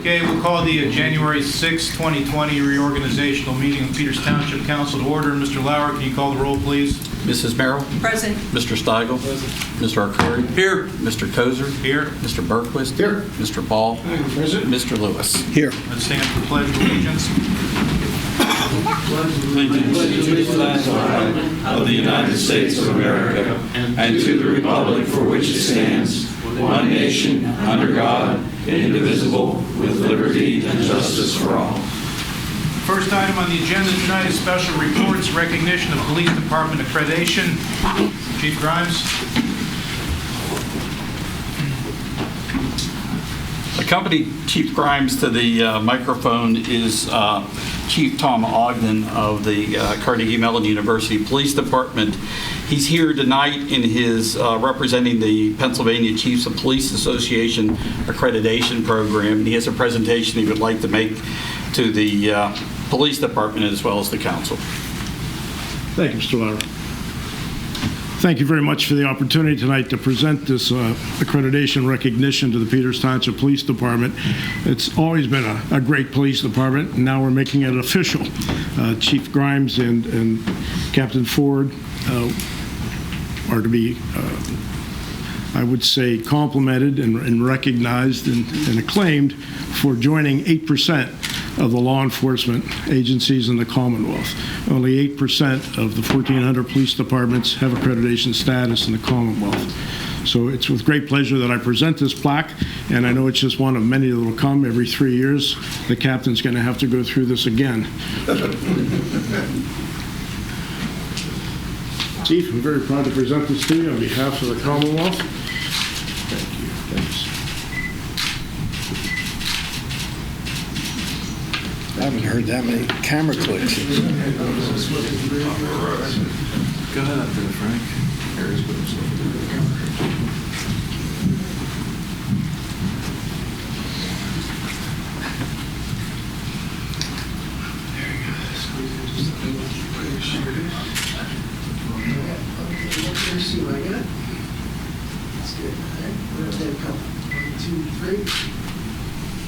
Okay, we'll call the January 6, 2020 reorganizational meeting of Peters Township Council to order. Mr. Lauer, can you call the roll, please? Mrs. Merrill? Present. Mr. Steigel? Present. Mr. Arcuri? Here. Mr. Kozer? Here. Mr. Berquist? Here. Mr. Ball? Present. Mr. Lewis? Here. Let's stand for the Pledge of Allegiance. Allegiance to the flag of the United States of America and to the republic for which it stands, one nation, under God, indivisible, with liberty and justice for all. First item on the agenda tonight is special reports, recognition of Police Department accreditation. Chief Grimes. Accompanying Chief Grimes to the microphone is Chief Tom Ogden of the Carnegie Mellon University Police Department. He's here tonight in his representing the Pennsylvania Chiefs of Police Association accreditation program. He has a presentation he would like to make to the police department as well as the council. Thank you, Mr. Lauer. Thank you very much for the opportunity tonight to present this accreditation recognition to the Peters Township Police Department. It's always been a great police department, and now we're making it official. Chief Grimes and Captain Ford are to be, I would say, complimented and recognized and acclaimed for joining 8% of the law enforcement agencies in the Commonwealth. Only 8% of the 1,400 police departments have accreditation status in the Commonwealth. So it's with great pleasure that I present this plaque, and I know it's just one of many that will come every 3 years. The captain's going to have to go through this again. Chief, I'm very proud to present this to you on behalf of the Commonwealth. Thank you. Thanks. I haven't heard that many camera clicks. Go ahead up there, Frank. See what I got? That's good. All right. We're going to take a couple. 1, 2, 3.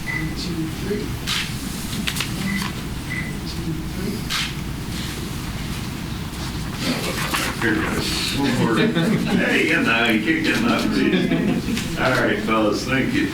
1, 2, 3. 1, 2, 3. Hey, you know, you kicked him up, dude. All right, fellas, thank you.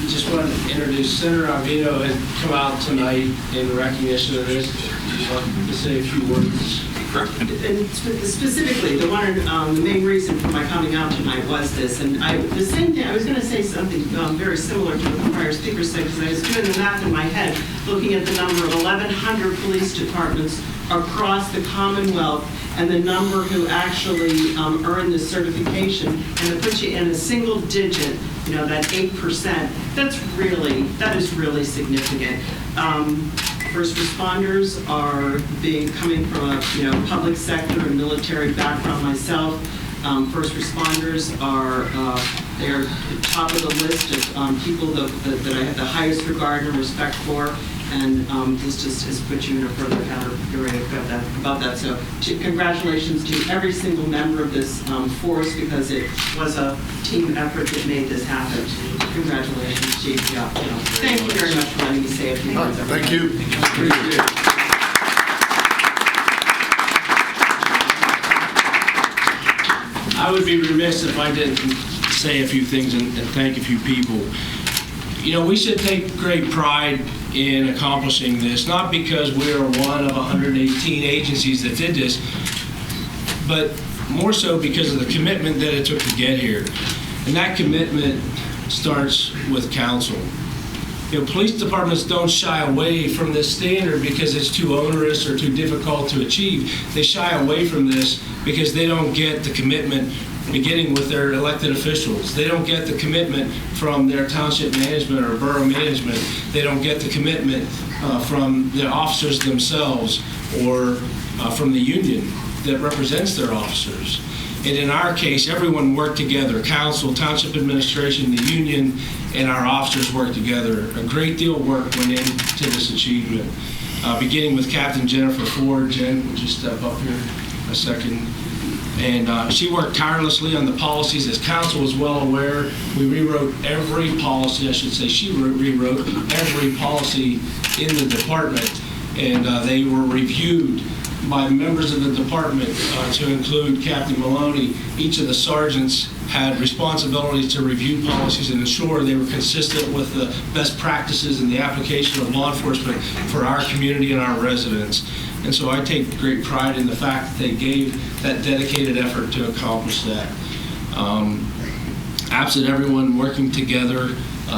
Just wanted to introduce Senator Avino had come out tonight in recognition of this. Just wanted to say a few words. And specifically, the main reason for my coming out tonight was this, and the same thing. I was going to say something very similar to what the prior speaker said, because I was doing the math in my head, looking at the number of 1,100 police departments across the Commonwealth, and the number who actually earn this certification, and to put you in a single digit, you know, that 8%. That is really significant. First responders are coming from a public sector and military background myself. First responders they're top of the list of people that I have the highest regard and respect for, and this just has put you in a further category about that. So congratulations to every single member of this force, because it was a team effort that made this happen. Congratulations, Chief. Thank you very much for letting me say a few words. Thank you. I would be remiss if I didn't say a few things and thank a few people. You know, we should take great pride in accomplishing this, not because we are one of 118 agencies that did this, but more so because of the commitment that it took to get here. And that commitment starts with council. You know, police departments don't shy away from this standard because it's too onerous or too difficult to achieve. They shy away from this because they don't get the commitment beginning with their elected officials. They don't get the commitment from their township management or borough management. They don't get the commitment from the officers themselves or from the union. that represents their officers. And in our case, everyone worked together. Council, Township administration, the union, and our officers worked together. A great deal of work went into this achievement, beginning with Captain Jennifer Ford. Jen, would you step up here a second? And she worked tirelessly on the policies. As council is well aware, we rewrote every policy, I should say, she rewrote every policy in the department, and they were reviewed by members of the department to include Captain Maloney. Each of the sergeants had responsibilities to review policies and ensure they were consistent with the best practices in the application of law enforcement for our community and our residents. And so I take great pride in the fact that they gave that dedicated effort to accomplish that. Absent everyone working together,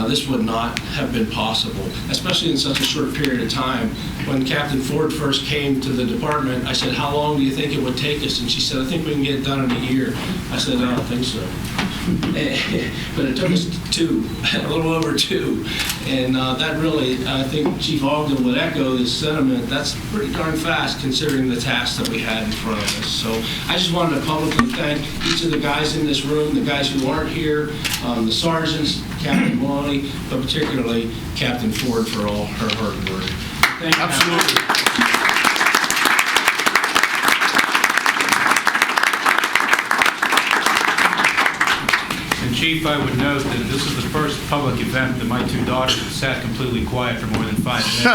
this would not have been possible, especially in such a short period of time. When Captain Ford first came to the department, I said, "How long do you think it would take us?" And she said, "I think we can get it done in a year." I said, "I don't think so." But it took us a little over two. And that really, I think Chief Ogden would echo this sentiment. That's pretty darn fast considering the tasks that we had in front of us. So I just wanted to publicly thank each of the guys in this room, the guys who aren't here, the sergeants, Captain Maloney, but particularly Captain Ford for all her hard work. Thank you. Absolutely. And Chief, I would note that this is the first public event that my two daughters have sat completely quiet for more than 5 minutes. I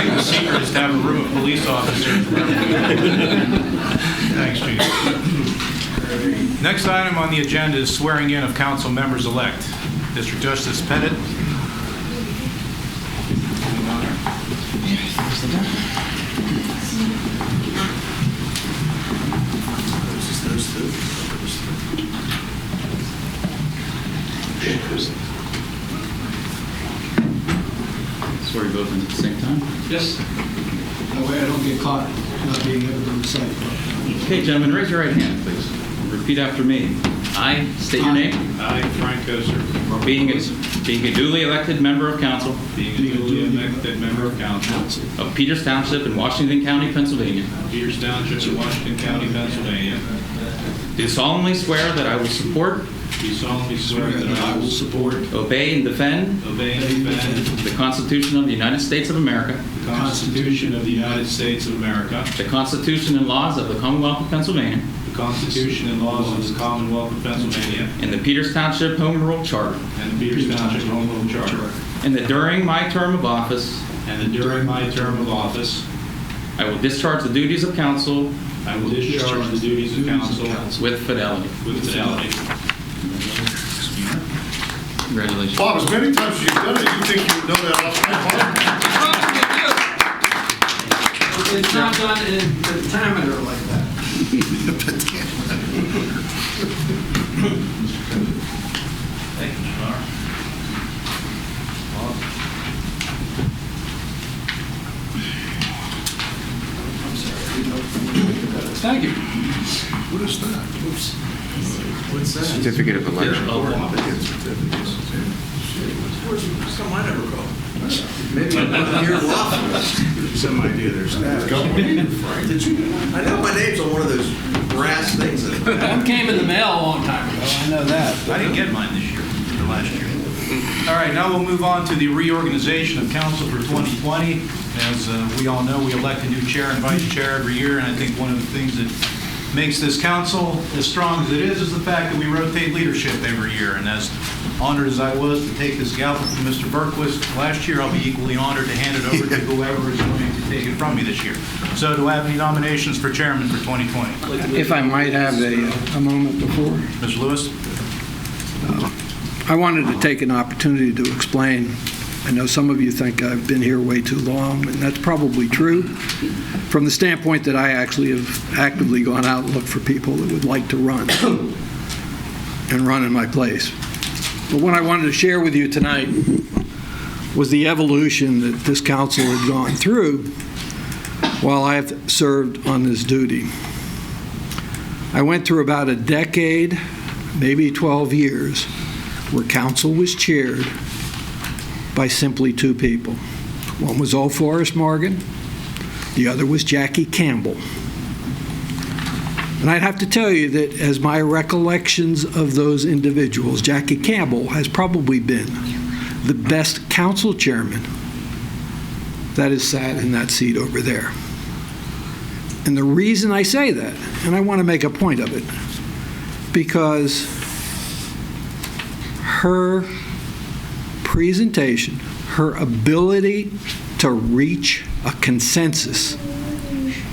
think the secret is to have a room of police officers. Thanks, Chief. Next item on the agenda is swearing in of council members-elect. District Justice Pettit. Swear you both in at the same time? Yes. That way I don't get caught not being able to recite. Okay, gentlemen, raise your right hand, please. Repeat after me. I state your name. I, Frank Koser, Being a duly elected member of council being a duly elected member of council of Peters Township in Washington County, Pennsylvania, of Peters Township in Washington County, Pennsylvania, do solemnly swear that I will support, do solemnly swear that I will support, obey, and defend obey, and defend the Constitution of the United States of America, the Constitution of the United States of America, the Constitution and laws of the Commonwealth of Pennsylvania, the Constitution and laws of the Commonwealth of Pennsylvania, and the Peters Township Home Rule Charter, and the Peters Township Home Rule Charter, and that during my term of office, and that during my term of office, I will discharge the duties of council I will discharge the duties of council with fidelity. with fidelity. Congratulations. Bob, as many times as you've done it, you think you would know that off by heart? It's not done in pentameter like that. Thank you, Mr. Thank you. What is that? What's that? Certificate of election. Some I never go. Maybe some idea there's that. Did you? I know my name's on one of those brass things. One came in the mail a long time ago. I know that. I didn't get mine this year, or last year. All right, now we'll move on to the reorganization of council for 2020. As we all know, we elect a new chair and vice chair every year, and I think one of the things that makes this council as strong as it is the fact that we rotate leadership every year. And as honored as I was to take this gavel from Mr. Berquist last year, I'll be equally honored to hand it over to whoever is going to take it from me this year. So do I have any nominations for chairman for 2020? If I might have a moment before. Ms. Lewis? I wanted to take an opportunity to explain. I know some of you think I've been here way too long, and that's probably true from the standpoint that I actually have actively gone out and looked for people that would like to run and run in my place. But what I wanted to share with you tonight was the evolution that this council had gone through while I have served on this duty. I went through about a decade, maybe 12 years, where council was chaired by simply two people. One was old Forrest Morgan, the other was Jackie Campbell. And I'd have to tell you that as my recollections of those individuals, Jackie Campbell has probably been the best council chairman that has sat in that seat over there. And the reason I say that, and I want to make a point of it, because her presentation, her ability to reach a consensus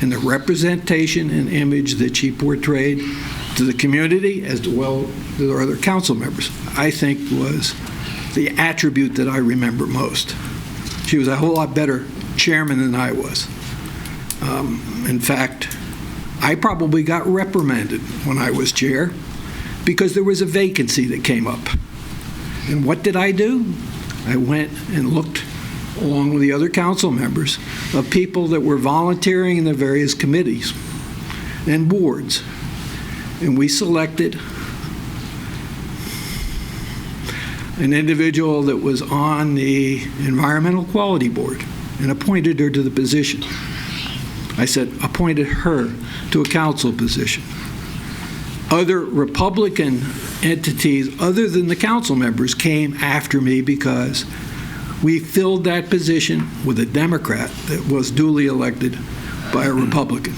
in the representation and image that she portrayed to the community as well as the other council members, I think was the attribute that I remember most. She was a whole lot better chairman than I was. In fact, I probably got reprimanded when I was chair because there was a vacancy that came up. And what did I do? I went and looked, along with the other council members, of people that were volunteering in the various committees and boards. And we selected an individual that was on the Environmental Quality Board and appointed her to the position. I said, appointed her to a council position. Other Republican entities, other than the council members, came after me because we filled that position with a Democrat that was duly elected by a Republican.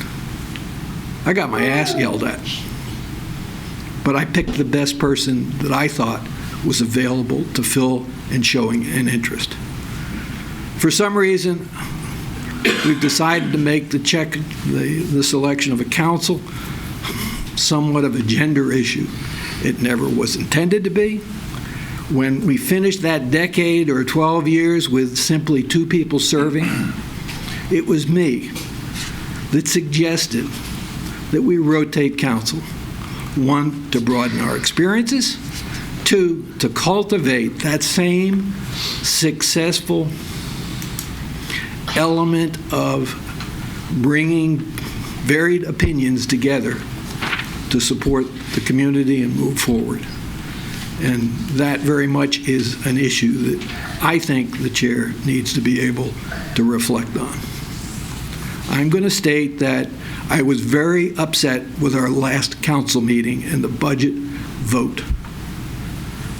I got my ass yelled at, but I picked the best person that I thought was available to fill and showing an interest. For some reason, we've decided to make the selection of a council somewhat of a gender issue. It never was intended to be. When we finished that decade or 12 years with simply 2 people serving, it was me that suggested that we rotate council. 1, to broaden our experiences. 2, to cultivate that same successful element of bringing varied opinions together to support the community and move forward. And that very much is an issue that I think the chair needs to be able to reflect on. I'm going to state that I was very upset with our last council meeting and the budget vote.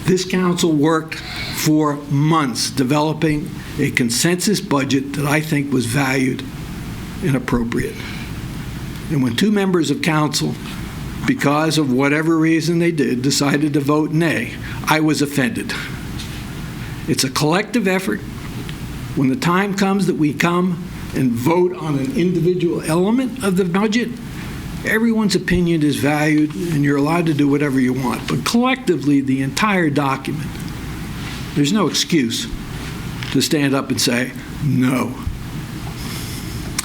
This council worked for months developing a consensus budget that I think was valued and appropriate. And when 2 members of council, because of whatever reason they did, decided to vote nay, I was offended. It's a collective effort. When the time comes that we come and vote on an individual element of the budget, everyone's opinion is valued and you're allowed to do whatever you want. But collectively, the entire document, there's no excuse to stand up and say no.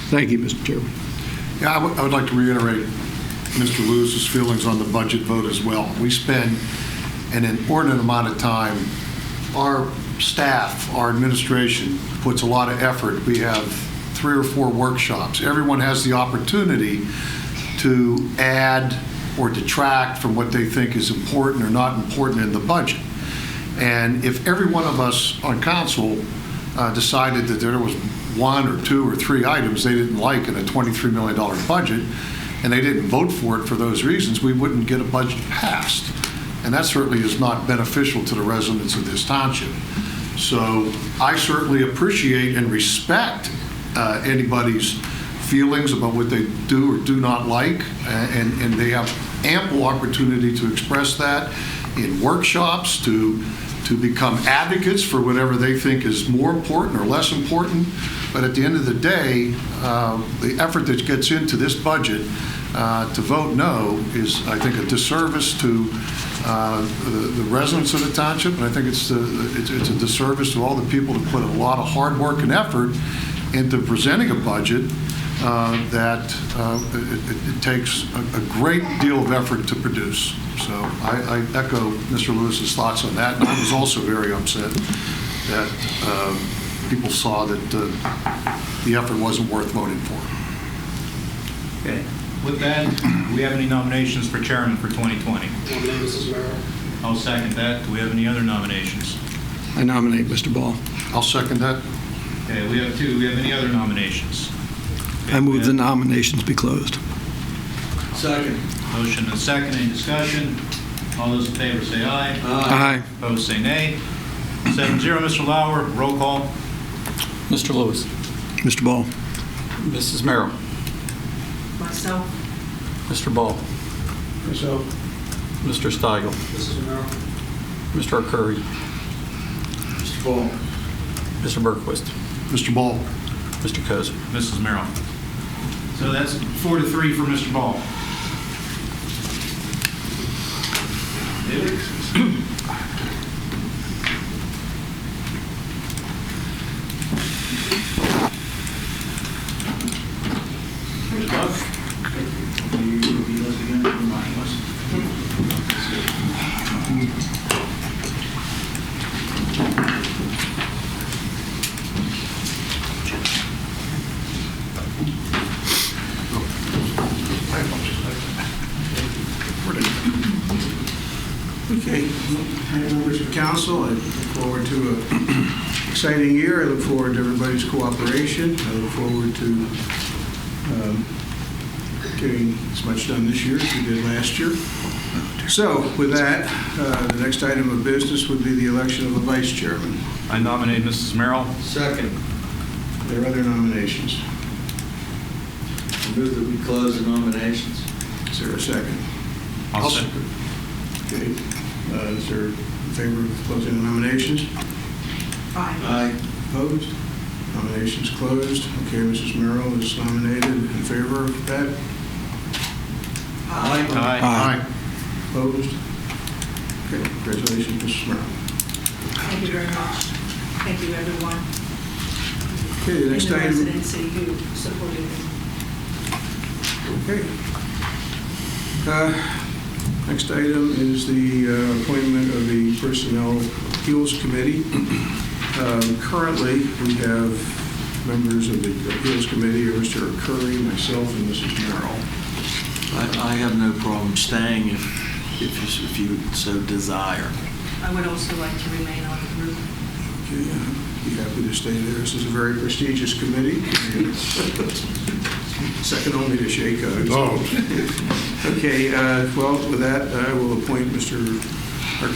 Thank you, Mr. Chairman. Yeah, I would like to reiterate Mr. Lewis's feelings on the budget vote as well. We spend an inordinate amount of time. Our staff, our administration puts a lot of effort. We have 3 or 4 workshops. Everyone has the opportunity to add or detract from what they think is important or not important in the budget. And if every one of us on council decided that there was 1 or 2 or 3 items they didn't like in a $23 million budget, and they didn't vote for it for those reasons, we wouldn't get a budget passed. And that certainly is not beneficial to the residents of this township. So I certainly appreciate and respect anybody's feelings about what they do or do not like, and they have ample opportunity to express that in workshops, to become advocates for whatever they think is more important or less important. But at the end of the day, the effort that gets into this budget to vote no is, I think, a disservice to the residents of the township, and I think it's a disservice to all the people that put a lot of hard work and effort into presenting a budget that it takes a great deal of effort to produce. So I echo Mr. Lewis's thoughts on that. And I was also very upset that people saw that the effort wasn't worth voting for. Okay. With that, do we have any nominations for chairman for 2020? Nominate Mrs. Merrill. I'll second that. Do we have any other nominations? I nominate Mr. Ball. I'll second that. Okay, we have 2. Do we have any other nominations? Okay, I move the nominations be closed. Second. Motion and a second, any discussion? All those in favor say aye. Aye. Opposed, say nay. 7-0, Mr. Lauer, roll call. Mr. Lewis. Mr. Ball. Mrs. Merrill. Myself. Mr. Ball. Myself. Mr. Steigel. Mrs. Merrill. Mr. Curry. Mr. Ball. Mr. Berquist. Mr. Ball. Mr. Kozer. Mrs. Merrill. So that's 4-3 for Mr. Ball. Here's Buck. You'll be list again, remind us. Okay, members of council, I look forward to an exciting year. I look forward to everybody's cooperation. I look forward to getting as much done this year as we did last year. So with that, the next item of business would be the election of a vice chairman. I nominate Mrs. Merrill. Second. Are there other nominations? I move that we close the nominations. Is there a second? I'll second. Okay, is there in favor of closing the nominations? Aye. Opposed? Nominations closed. Okay, Mrs. Merrill is nominated. In favor of that? Aye. Aye. Opposed? Okay, congratulations, Mrs. Merrill. Thank you very much. Thank you, everyone. Okay, the next And the item. residency who supported me. Okay. Next item is the appointment of the Personnel Appeals Committee. Currently, we have members of the Appeals Committee, Mr. Curry, myself, and Mrs. Merrill. I have no problem staying if you so desire. I would also like to remain on the group. Okay, be happy to stay there. This is a very prestigious committee. Second only to Shayco. Okay, well, with that, I will appoint Mr.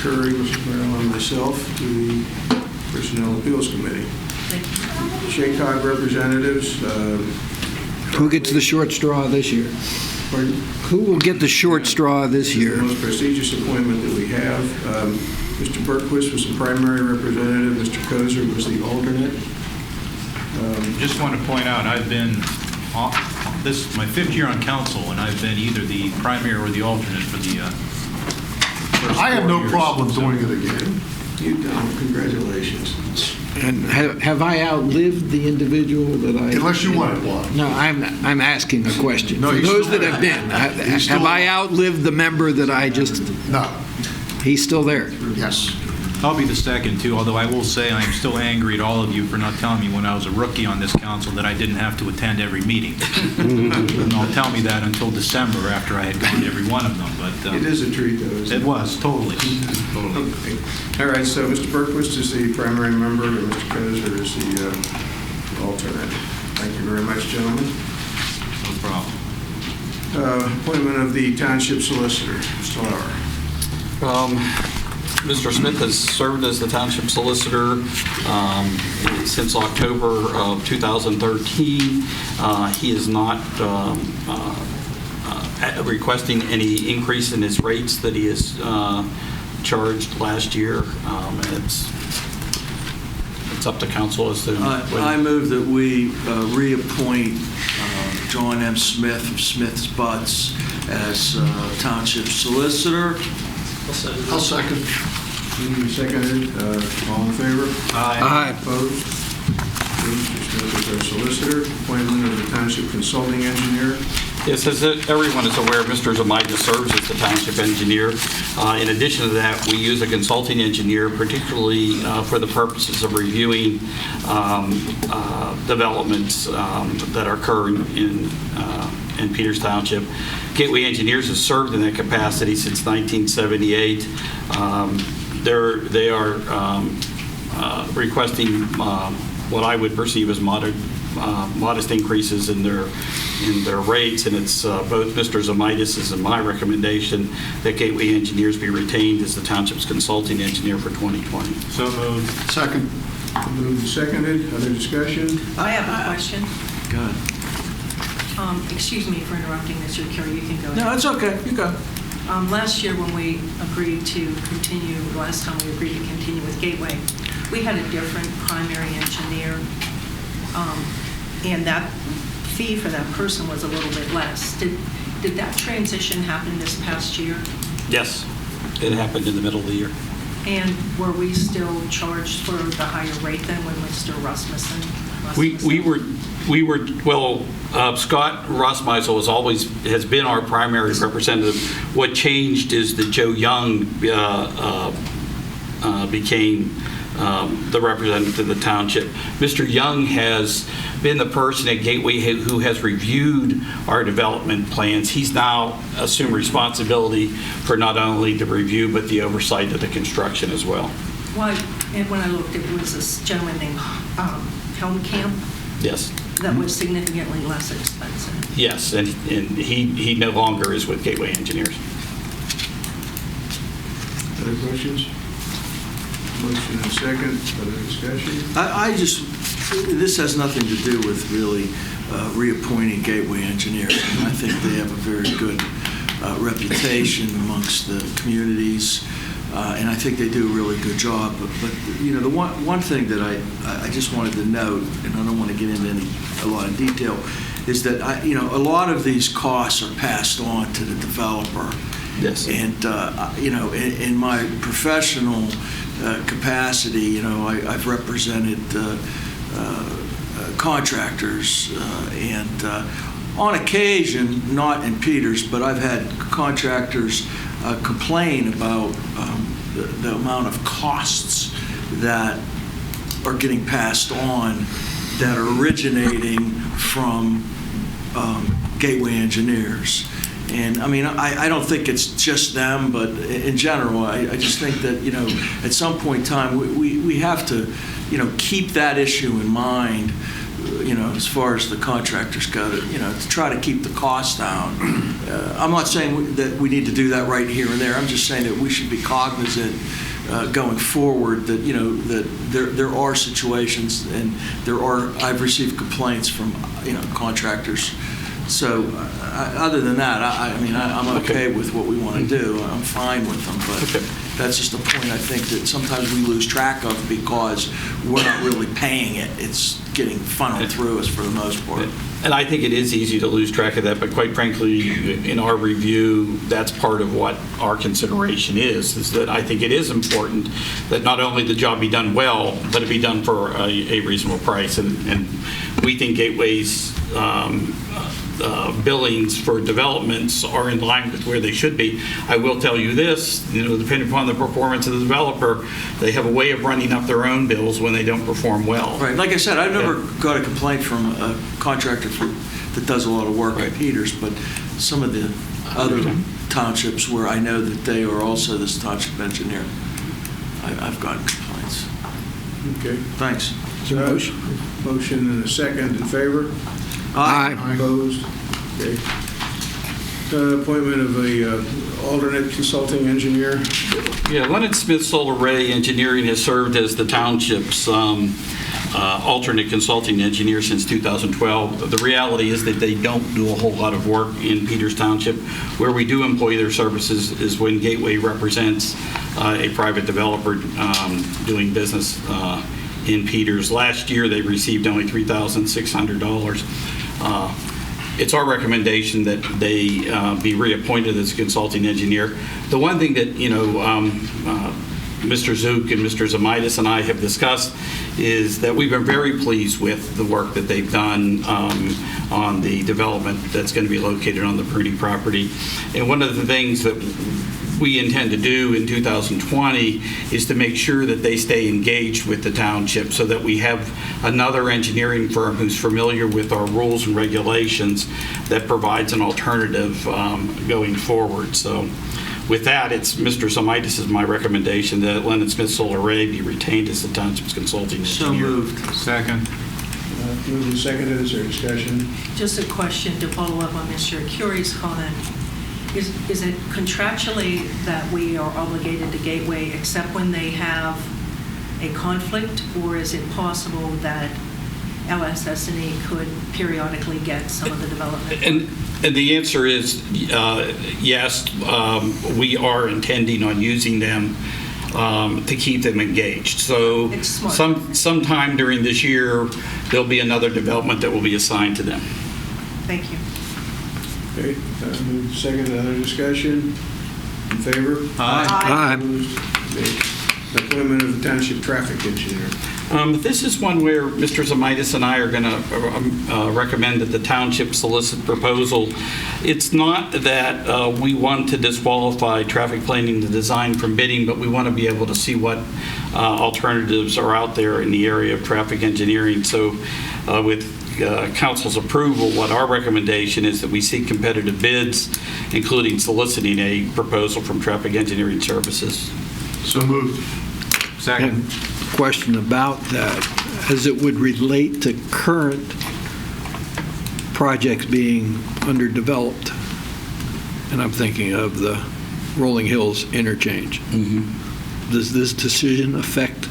Curry, Mrs. Merrill, and myself to the Personnel Appeals Committee. Thank you. Shaycog representatives. Who gets the short straw this year? Pardon? Who will get the short straw this The year? most prestigious appointment that we have. Mr. Berquist was the primary representative. Mr. Kozer was the alternate. Just want to point out, I've been, this is my 5th year on council, and I've been either the primary or the alternate for the first I have 4 no years. problem So- doing it again. You've done. Congratulations. And have I outlived the individual that I? Unless you want it, Bob. No, I'm asking a question. No, For he's those still that have there. been, He's still have I there. outlived the member that I just, No. he's still there? Yes. I'll be the second, too, although I will say I'm still angry at all of you for not telling me when I was a rookie on this council that I didn't have to attend every meeting. And I'll tell me that until December after I had gone to every one of them, but... It is a treat, though, isn't It was, totally. Totally. Okay. All right, so Mr. Berquist is the primary member, and Mr. Kozer is the alternate. Thank you very much, gentlemen. No problem. Appointment of the Township Solicitor. Mr. Lauer. Mr. Smith has served as the township solicitor since October of 2013. He is not requesting any increase in his rates that he has charged last year. It's up to council as to... I move that we reappoint John M. Smith of Smith's Butts as township solicitor. I'll second. Moved and seconded. All in favor? Aye. Opposed? Mr. Smith is our solicitor. Appointment of the Township Consulting Engineer. Yes, as everyone is aware, Mr. Zamaida serves as the township engineer. In addition to that, we use a consulting engineer, particularly for the purposes of reviewing developments that are occurring in Peters Township. Gateway Engineers has served in that capacity since 1978. They are requesting what I would perceive as modest increases in their rates, and it's both Mr. Zamaitis' and my recommendation that Gateway Engineers be retained as the township's consulting engineer for 2020. So moved. Second. Moved and seconded. Other discussion? I have a question. Go ahead. Excuse me for interrupting, Mr. Carey, you can go ahead. No, it's okay. You go. Last year when we agreed to continue, last time we agreed to continue with Gateway, we had a different primary engineer, and that fee for that person was a little bit less. Did that transition happen this past year? Yes, it happened in the middle of the year. And were we still charged for the higher rate than when Mr. Rasmussen? We were well. Scott Rossmeisel has been our primary representative. What changed is that Joe Young became the representative of the township. Mr. Young has been the person at Gateway who has reviewed our development plans. He's now assumed responsibility for not only the review but the oversight of the construction as well. Why? And when I looked, it was this gentleman named Helmkamp. Yes. That was significantly less expensive. Yes, and he no longer is with Gateway Engineers. Other questions? Motion and second. Other discussion? I just, this has nothing to do with really reappointing Gateway Engineers. I think they have a very good reputation amongst the communities, and I think they do a really good job. But you know, the one thing that I just wanted to note, and I don't want to get into a lot of detail, is that a lot of these costs are passed on to the developer. Yes. And in my professional capacity, I've represented contractors, and on occasion, not in Peters, but I've had contractors complain about the amount of costs that are getting passed on that are originating from Gateway Engineers. And I mean, I don't think it's just them, but in general, I just think that, at some point in time, we have to, keep that issue in mind, as far as the contractors go, to try to keep the costs down. I'm not saying that we need to do that right here and there. I'm just saying that we should be cognizant going forward that, that there are situations, and I've received complaints from, contractors. So other than that, I'm okay with what we want to do. I'm fine with them, but that's just a point I think that sometimes we lose track of because we're not really paying it. It's getting funneled through us for the most part. And I think it is easy to lose track of that, but quite frankly, in our review, that's part of what our consideration is that I think it is important that not only the job be done well, but it be done for a reasonable price. And we think Gateway's billings for developments are in line with where they should be. I will tell you this, depending upon the performance of the developer, they have a way of running up their own bills when they don't perform well. Right. Like I said, I've never got a complaint from a contractor that does a lot of work at Peters, but some of the other townships where I know that they are also this township engineer, I've gotten complaints. Okay. Thanks. Motion and a second in favor? Aye. Opposed? Okay. Appointment of a alternate consulting engineer. Yeah, Leonard Smith Solar Ray Engineering has served as the township's alternate consulting engineer since 2012. The reality is that they don't do a whole lot of work in Peters Township. Where we do employ their services is when Gateway represents a private developer doing business in Peters. Last year, they received only $3,600. It's our recommendation that they be reappointed as a consulting engineer. The one thing that, Mr. Zook and Mr. Zamaitis and I have discussed is that we've been very pleased with the work that they've done on the development that's going to be located on the Prudy property. And one of the things that we intend to do in 2020 is to make sure that they stay engaged with the township so that we have another engineering firm who's familiar with our rules and regulations that provides an alternative going forward. So with that, it's Mr. Zamaitis is my recommendation that Leonard Smith Solar Ray be retained as the township's consulting engineer. So moved. Second. Moved and seconded. Is there discussion? Just a question to follow up on Mr. Curie's comment. Is it contractually that we are obligated to Gateway except when they have a conflict, or is it possible that LSS&E could periodically get some of the development? And the answer is yes, we are intending on using them to keep them engaged. So sometime during this year, there'll be another development that will be assigned to them. Thank you. Okay, moved and seconded. Other discussion? In favor? Aye. Opposed? Okay. Appointment of the Township Traffic Engineer. This is one where Mr. Zamitis and I are going to recommend that the township solicit proposal. It's not that we want to disqualify traffic planning and design from bidding, but we want to be able to see what alternatives are out there in the area of traffic engineering. So with council's approval, what our recommendation is that we seek competitive bids, including soliciting a proposal from Traffic Engineering Services. So moved. Second. Question about that, as it would relate to current projects being underdeveloped, and I'm thinking of the Rolling Hills interchange. Does this decision affect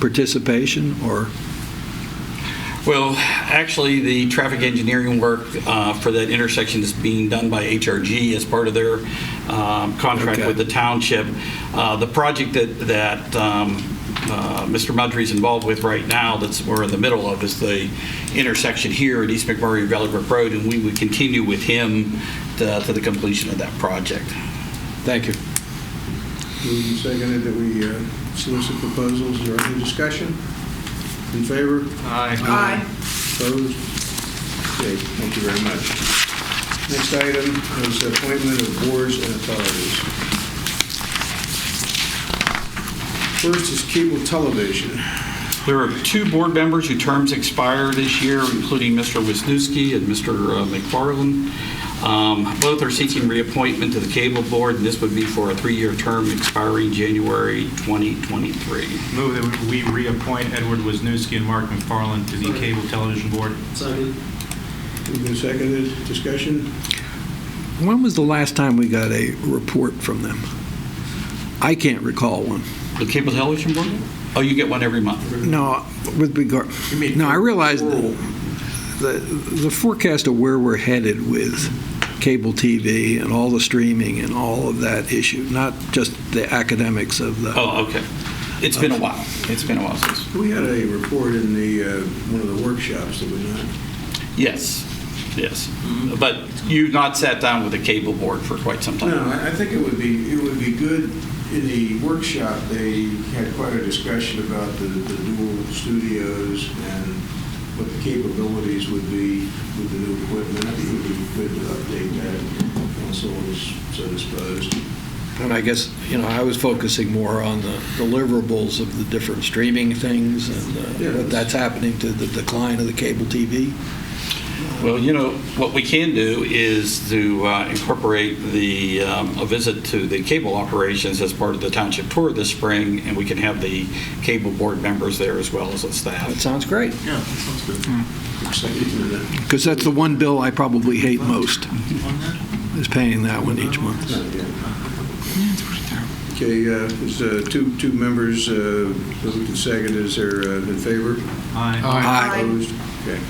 participation, or? Well, actually, the traffic engineering work for that intersection is being done by HRG as part of their contract with the township. The project that Mr. Mudry is involved with right now, that's we're in the middle of, is the intersection here at East McMurray and Valley Brook Road, and we would continue with him to the completion of that project. Thank you. Moved and seconded that we solicit proposals. Is there any discussion? In favor? Aye. Opposed? Okay, thank you very much. Next item is appointment of boards and authorities. First is cable television. There are two board members whose terms expire this year, including Mr. Wisniewski and Mr. McFarland. Both are seeking reappointment to the cable board, and this would be for a 3-year term expiring January 2023. Move that we reappoint Edward Wisniewski and Mark McFarland to the Cable Television Board. Second. Moved and seconded. Discussion? When was the last time we got a report from them? I can't recall one. The Cable Television Board? Oh, you get one every month. No, with regard. No, I realize the forecast of where we're headed with cable TV and all the streaming and all of that issue, not just the academics of the. Oh, okay. It's been a while. It's been a while since. We had a report in the one of the workshops, did we not? Yes, yes. But you've not sat down with the cable board for quite some time. No, I think it would be good. In the workshop, they had quite a discussion about the dual studios and what the capabilities would be with the new equipment. I think it would be good to update that if council is so disposed. And I guess, I was focusing more on the deliverables of the different streaming things and what that's happening to the decline of the cable TV. Well, what we can do is to incorporate a visit to the cable operations as part of the township tour this spring, and we can have the cable board members there as well as the staff. That sounds great. Yeah, that sounds good. Because that's the one bill I probably hate most, is paying that one each month. Okay, there's two members, moved and seconded. Is there in favor? Aye. Opposed? Okay.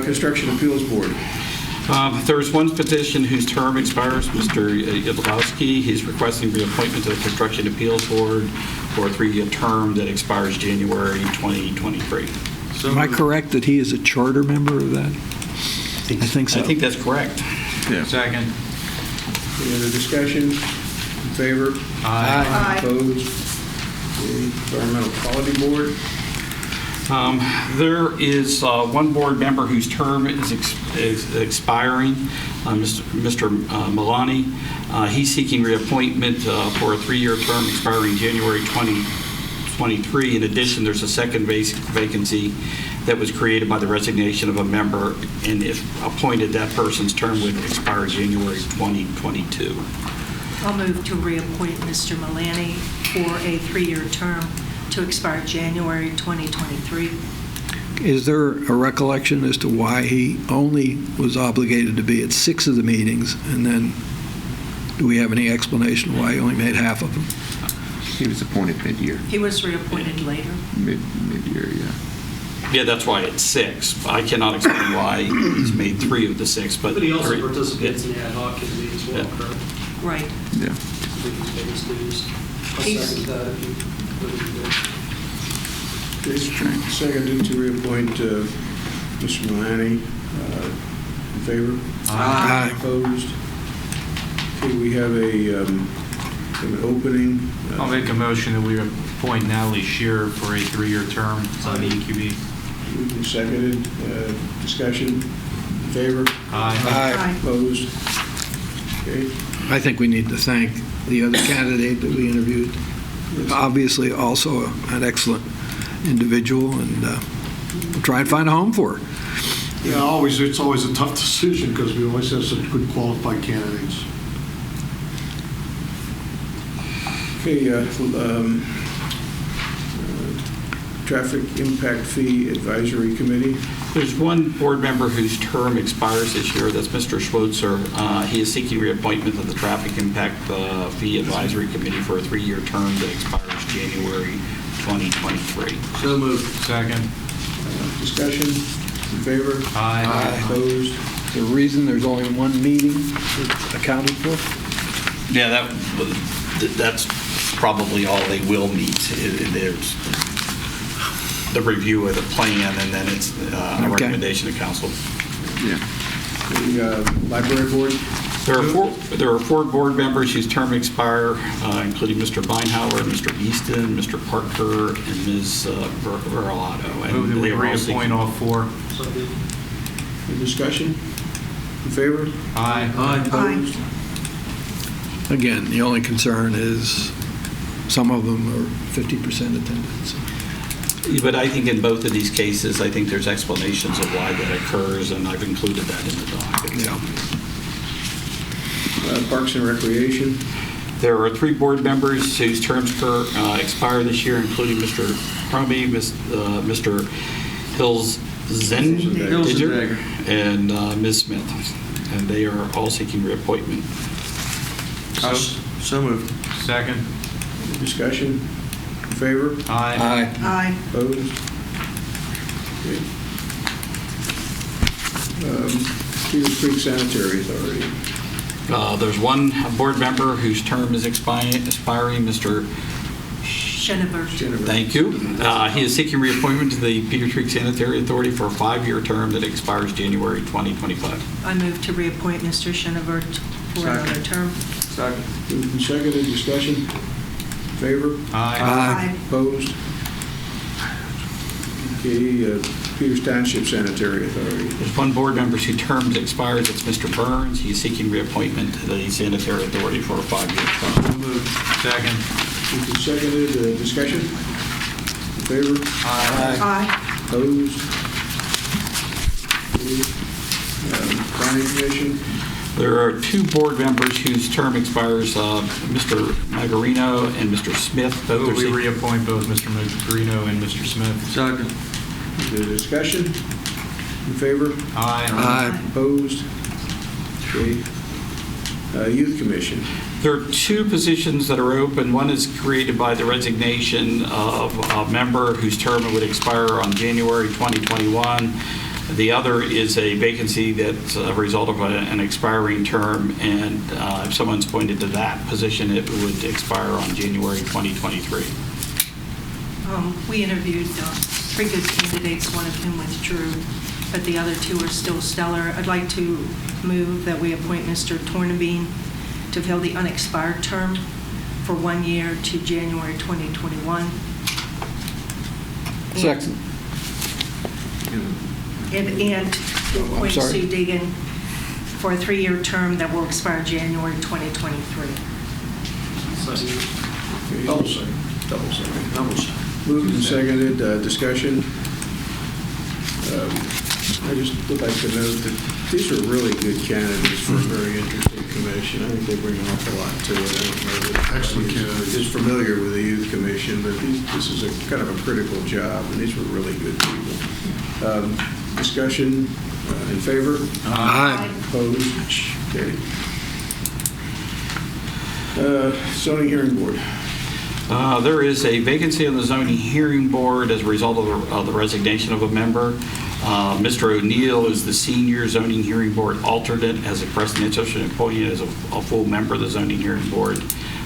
Construction Appeals Board. There's one petition whose term expires, Mr. Yudlowski. He's requesting reappointment to the Construction Appeals Board for a 3-year term that expires January 2023. Am I correct that he is a charter member of that? I think so. I think that's correct. Yeah. Second. Any other discussion? In favor? Aye. Opposed? Okay. Environmental Quality Board. There is one board member whose term is expiring, Mr. Milani. He's seeking reappointment for a 3-year term expiring January 2023. In addition, there's a second vacancy that was created by the resignation of a member, and if appointed, that person's term would expire January 2022. I'll move to reappoint Mr. Milani for a 3-year term to expire January 2023. Is there a recollection as to why he only was obligated to be at 6 of the meetings, and then do we have any explanation why he only made half of them? He was appointed mid-year. He was reappointed later. Mid-year, yeah. Yeah, that's why it's 6. I cannot explain why he's made 3 of the 6, but... But he also 3 participates in the ad hoc committee as well, Yeah. correct? Right. Yeah. So he can pay his dues. I'll He's- second that if you would be good. Seconded to reappoint Mr. Malani. In favor? Aye. Opposed? Okay, we have an opening. I'll make a motion that we appoint Natalie Shearer for a 3-year term on the EQB. Moved and seconded. Discussion? In favor? Aye. Aye. Opposed? Okay. I think we need to thank the other candidate that we interviewed. Obviously, also an excellent individual, and we'll try and find a home for her. Yeah, it's always a tough decision because we always have such good qualified candidates. Okay, Traffic Impact Fee Advisory Committee. There's one board member whose term expires this year. That's Mr. Schweitzer. He is seeking reappointment of the Traffic Impact Fee Advisory Committee for a 3-year term that expires January 2023. So moved. Second. Discussion? In favor? Aye. Opposed? The reason there's only one meeting accounted for? Yeah, that's probably all they will meet. There's the review of the plan, and then it's a recommendation to council. Yeah. The Library Board? There are 4 board members whose term expire, including Mr. Beinhauer, Mr. Easton, Mr. Parker, and Ms. Verlato. Move that we reappoint all 4. So good. Any discussion? In favor? Aye. Opposed? Again, the only concern is some of them are 50% attendance. But I think in both of these cases, I think there's explanations of why that occurs, and I've included that in the document. Yeah. Parks and Recreation? There are 3 board members whose terms expire this year, including Mr. Crumby, Mr. Hilzenegger, and Ms. Smith. And they are all seeking reappointment. So moved. Second. Any discussion? In favor? Aye. Aye. Opposed? Okay. Cedar Creek Sanitary Authority. There's one board member whose term is expiring, Mr. Schenevert. Thank you. He is seeking reappointment to the Peters Creek Sanitary Authority for a 5-year term that expires January 2025. I move to reappoint Mr. Schenevert for another term. Second. Moved and seconded. Discussion? In favor? Aye. Opposed? Okay, Peters Township Sanitary Authority. There's one board member whose term expires. It's Mr. Burns. He's seeking reappointment to the Sanitary Authority for a 5-year term. Second. Moved and seconded. Discussion? In favor? Aye. Opposed? Okay. Planning Commission. There are 2 board members whose term expires, Mr. Magarino and Mr. Smith. Both are We seeking- reappoint both Mr. Magrino and Mr. Smith. Second. The discussion? In favor? Aye. Opposed? Okay. Youth Commission. There are 2 positions that are open. One is created by the resignation of a member whose term would expire on January 2021. The other is a vacancy that's a result of an expiring term, and if someone's appointed to that position, it would expire on January 2023. We interviewed 3 good candidates, one of whom withdrew, but the other 2 are still stellar. I'd like to move that we appoint Mr. Tornabene to fill the unexpired term for 1 year to January 2021. Second. And to appoint sorry. Sue Deegan for a 3-year term that will expire January 2023. Double second. Double second. Moved and seconded. Discussion. I just would like to note that these are really good candidates for a very interesting commission. I think they bring an awful lot to it. I don't know that Excellent everybody candidates. is familiar with the youth commission, but this is a kind of a critical job, and these were really good people. Discussion in favor? Aye. Opposed? Okay. Zoning Hearing Board. There is a vacancy on the zoning hearing board as a result of the resignation of a member. Mr. O'Neill is the senior zoning hearing board alternate, has expressed an interest in appointing as a full member of the zoning hearing board.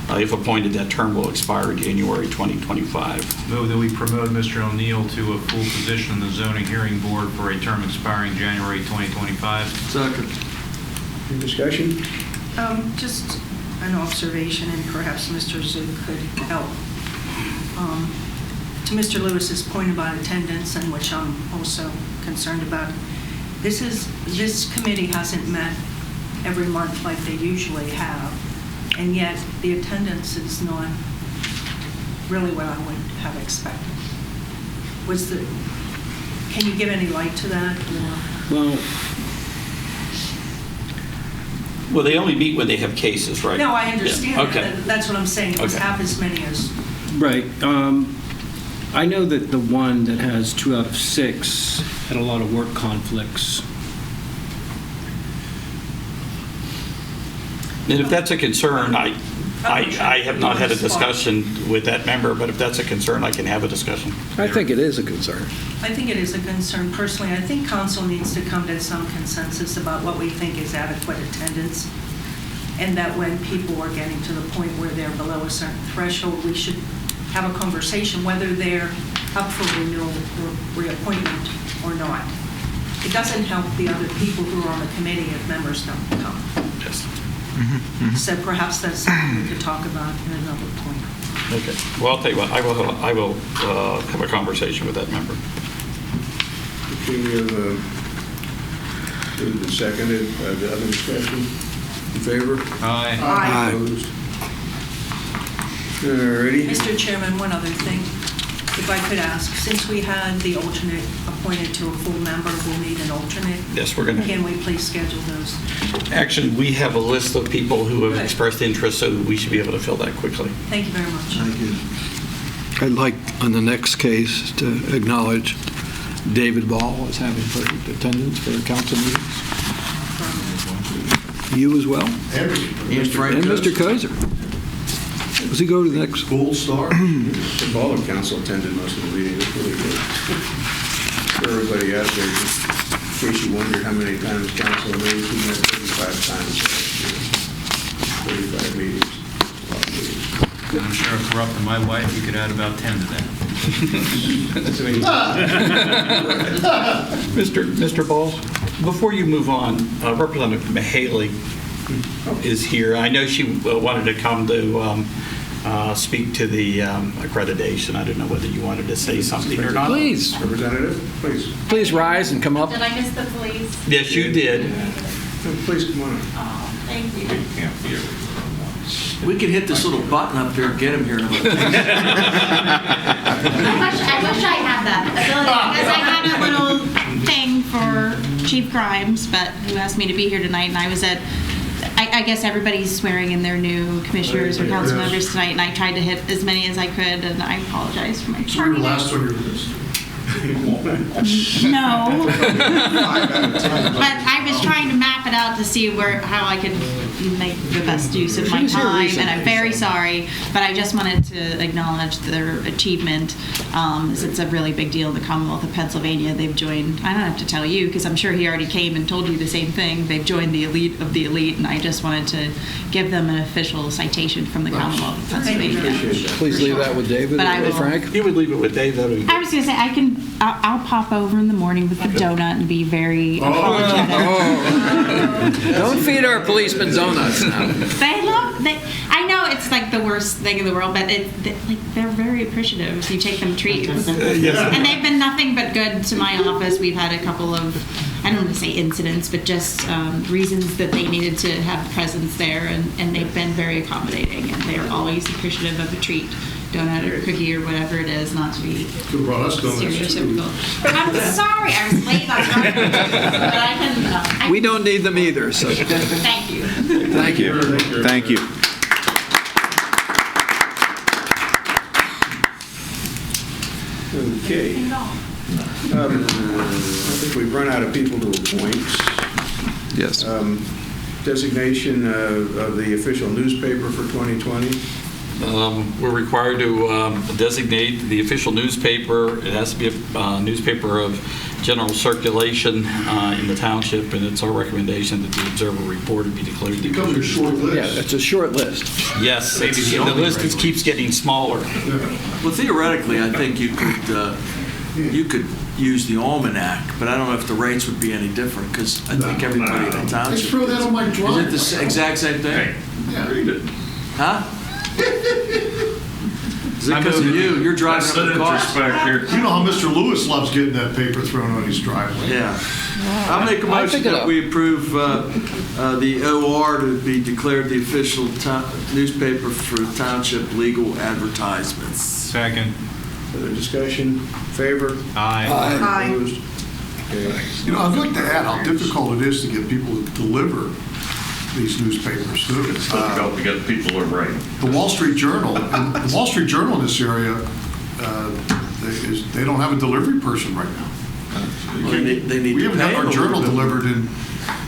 If appointed, that term will expire in January 2025. Move that we promote Mr. O'Neill to a full position in the zoning hearing board for a term expiring January 2025. Second. Any discussion? Just an observation, and perhaps Mr. Zook could help. To Mr. Lewis's point about attendance, and which I'm also concerned about, this committee hasn't met every month like they usually have, and yet the attendance is not really what I would have expected. Can you give any light to that? Well, they only meet when they have cases, right? No, I understand. Yeah. Okay. That's what I'm saying. It was Okay. half as many as. Right. I know that the one that has 2 out of 6 had a lot of work conflicts. And if that's a concern, I have not had a discussion with that member, but if that's a concern, I can have a discussion. I think it is a concern. I think it is a concern personally. I think council needs to come to some consensus about what we think is adequate attendance, and that when people are getting to the point where they're below a certain threshold, we should have a conversation whether they're up for renewal or reappointment or not. It doesn't help the other people who are on the committee if members don't come. Yes. So perhaps that's something we could talk about in another point. Okay. Well, I'll tell you what, I will have a conversation with that member. Okay, we have moved and seconded. The other discussion? In favor? Aye. Aye. Opposed? All righty. Mr. Chairman, one other thing, if I could ask, since we had the alternate appointed to a full member, we'll need an alternate. Yes, we're going to. Can we please schedule those? Actually, we have a list of people who have expressed interest, so we should be able to fill that quickly. Thank you very much. Thank you. I'd like, on the next case, to acknowledge David Ball as having perfect attendance for council meetings. You as well? And Frank And Mr. Kaiser. Does he go to the next? Gold star. All of council attended most of the meetings. It's really good. For everybody out there, just in case you wondered how many times council meetings, we met 35 times last year. 35 meetings. A lot of meetings. And I'm sure if we're up to my wife, you could add about 10 to that. Mr. Ball, before you move on, Representative Mahaley is here. I know she wanted to come to speak to the accreditation. I don't know whether you wanted to say something or not. Please. Representative, please. Please rise and come up. Did I miss the police? Yes, you did. Please come on up. Oh, thank you. We can hit this little button up here and get him here in about 10 minutes. I wish I had that ability because I had a little thing for Chief Grimes, but who asked me to be here tonight, and I was at, I guess everybody's swearing in their new commissioners or council members tonight, and I tried to hit as many as I could, and I apologize for my tardiness. Last on your list. No. But I was trying to map it out to see how I could make the best use of my time, and I'm very sorry, but I just wanted to acknowledge their achievement. It's a really big deal in the Commonwealth of Pennsylvania. They've joined, I don't have to tell you, because I'm sure he already came and told you the same thing. They've joined the elite of the elite, and I just wanted to give them an official citation from the Commonwealth of Pennsylvania. Please leave that with David But I or will. Frank. You would leave it with Dave. That would be I was going to say, I'll pop over in the morning with a donut and be very apologetic. Don't feed our policemen donuts now. I know it's like the worst thing in the world, but they're very appreciative if you take them treats. And they've been nothing but good to my office. We've had a couple of, I don't want to say incidents, but just reasons that they needed to have presence there, and they've been very accommodating, and they're always appreciative of a treat. Donut or cookie or whatever it is, not to be stereotypical. I'm sorry, I was late on purpose, but I can. We don't need them either, so. Thank you. Thank you. Thank you. Okay. I think we've run out of people to appoint. Yes. Designation of the official newspaper for 2020. We're required to designate the official newspaper. It has to be a newspaper of general circulation in the township, and it's our recommendation that the Observer Reporter be declared. It becomes a short list. Yeah, it's a short list. Yes, the list just keeps getting smaller. Well, theoretically, I think you could use the almanac, but I don't know if the rates would be any different, because I think everybody in the township. Just throw that on my drive. Is it the exact same thing? Yeah. Read it. Huh? Is it because of you? You're driving up the cost. You know how Mr. Lewis loves getting that paper thrown on his driveway. Yeah. I'll make a motion that we approve the OR to be declared the official newspaper for township legal advertisements. Second. Further discussion? Favor? Aye. Aye. Opposed? Okay. You know, I'd like to add how difficult it is to get people to deliver these newspapers too. It's difficult to get people to write. The Wall Street Journal, and the Wall Street Journal in this area, they don't have a delivery person right now. Well, they need We to haven't pay had our them a journal little bit. delivered in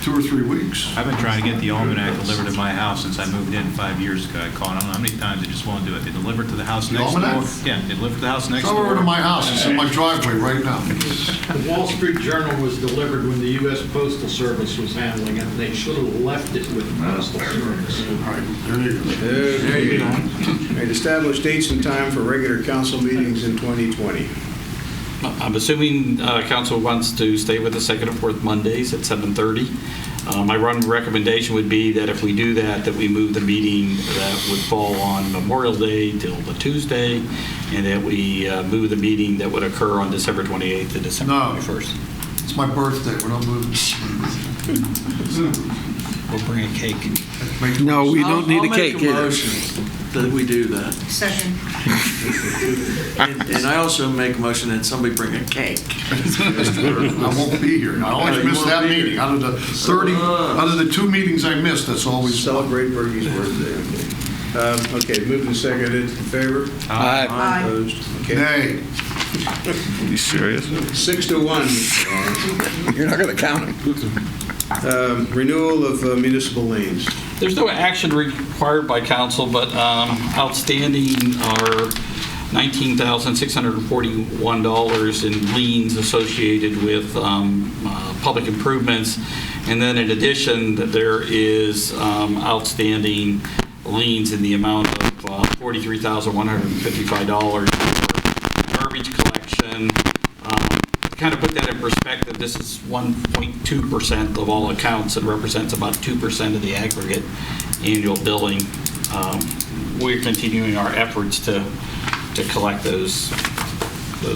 2 or 3 weeks. I've been trying to get the almanac delivered to my house since I moved in 5 years ago. I called, I don't know how many times, they just won't do it. They deliver it to the house next door. almanac? Yeah, they deliver to the house next Come door. over to my house, it's in my driveway right now. The Wall Street Journal was delivered when the U.S. Postal Service was handling it. They should have left it with the Postal Service. All right, there you go. There you go. All right, establish dates and time for regular council meetings in 2020. I'm assuming council wants to stay with the second and fourth Mondays at 7:30. My recommendation would be that if we do that, that we move the meeting that would fall on Memorial Day till the Tuesday, and that we move the meeting that would occur on December 28th to December 21st. It's my birthday, we're not moving. We'll bring a cake. No, we don't need a cake I'll make a either. motion that we do that. Second. And I also make a motion that somebody bring a cake. I won't be here. I always miss that meeting. Out of the 30, out of the 2 meetings I missed, that's always. Celebrate Bergie's birthday. Okay, moved and seconded. In favor? Aye. Opposed? Okay. Nay. You serious? 6 to 1. You're not going to count them. Renewal of municipal liens. There's no action required by council, but outstanding are $19,641 in liens associated with public improvements. And then in addition, there is outstanding liens in the amount of $43,155 for garbage collection. To kind of put that in perspective, this is 1.2% of all accounts and represents about 2% of the aggregate annual billing. We're continuing our efforts to collect those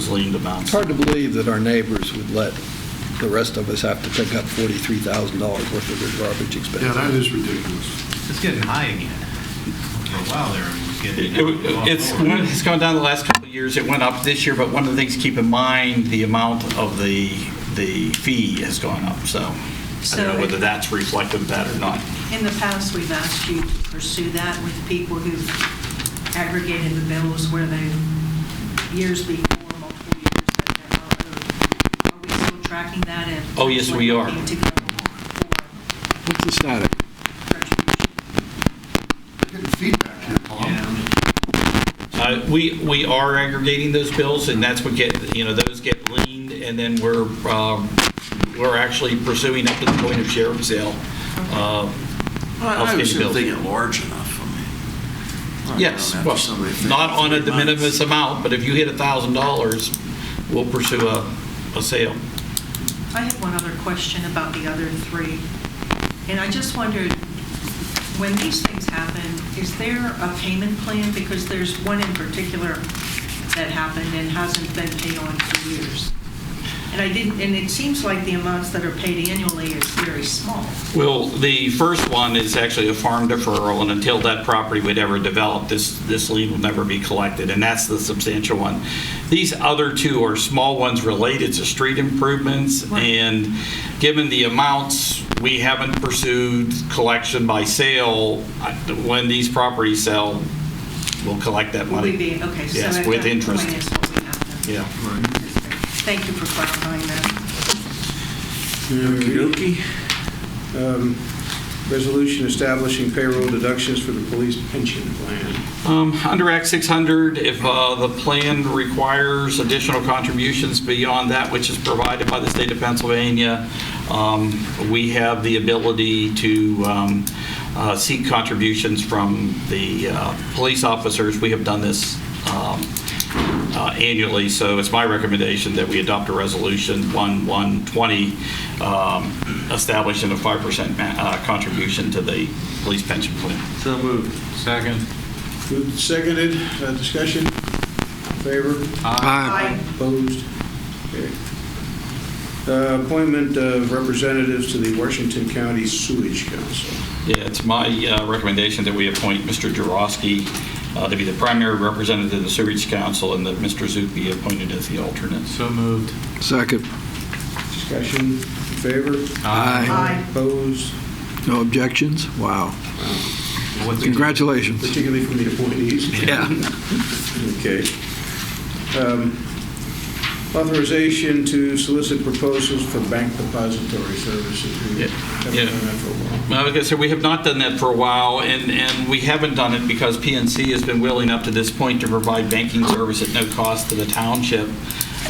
lien amounts. It's hard to believe that our neighbors would let the rest of us have to pick up $43,000 worth of their garbage expenses. Yeah, that is ridiculous. It's getting high again. For a while there, it was getting. It's gone down the last couple of years. It went up this year, but one of the things to keep in mind, the amount of the fee has gone up. So I don't know whether that's reflective of that or not. In the past, we've asked you to pursue that with people who've aggregated the bills where they, years before, multiple years that they're not owed. Are we still tracking that? And Oh, yes, we are. looking to go What's the status? Getting feedback here, Tom. We are aggregating those bills, and that's what those get leaned, and then we're actually pursuing up to the point of sheriff sale. I outstanding assume bills. they get large enough. Yes, well, not on a de minimis amount, but if you hit $1,000, we'll pursue a sale. I have one other question about the other 3. And I just wondered, when these things happen, is there a payment plan? Because there's one in particular that happened and hasn't been paid on for years. And it seems like the amounts that are paid annually is very small. Well, the first one is actually a farm deferral, and until that property would ever develop, this lien will never be collected, and that's the substantial one. These other 2 are small ones related to street improvements, and given the amounts, we haven't pursued collection by sale. When these properties sell, we'll collect that money. Okay, so yes, at with that interest. point is what we have to. Yeah. Thank you for clarifying that. Okey-dokey. Resolution establishing payroll deductions for the police pension plan. Under Act 600, if the plan requires additional contributions beyond that which is provided by the state of Pennsylvania, we have the ability to seek contributions from the police officers. We have done this annually, so it's my recommendation that we adopt a resolution 1120 establishing a 5% contribution to the police pension plan. So moved. Second. Moved and seconded. Discussion? Favor? Aye. Opposed? Okay. Appointment of representatives to the Washington County Sewage Council. Yeah, it's my recommendation that we appoint Mr. Jarosky to be the primary representative of the Sewage Council and that Mr. Zook be appointed as the alternate. So moved. Second. Discussion? In favor? Aye. Opposed? No objections? Wow. Congratulations. Particularly from the appointees? Yeah. Okay. Authorization to solicit proposals for bank depository services. We haven't done that for a while. Well, like I said, we have not done that for a while, and we haven't done it because PNC has been willing up to this point to provide banking service at no cost to the township.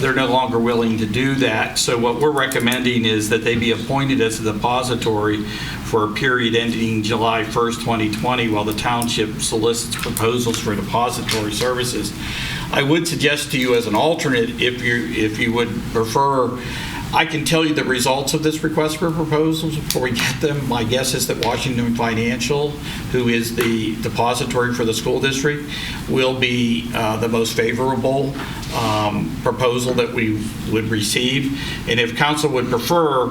They're no longer willing to do that. So what we're recommending is that they be appointed as a depository for a period ending July 1st, 2020, while the township solicits proposals for depository services. I would suggest to you as an alternate, if you would prefer, I can tell you the results of this request for proposals before we get them. My guess is that Washington Financial, who is the depository for the school district, will be the most favorable proposal that we would receive. And if council would prefer,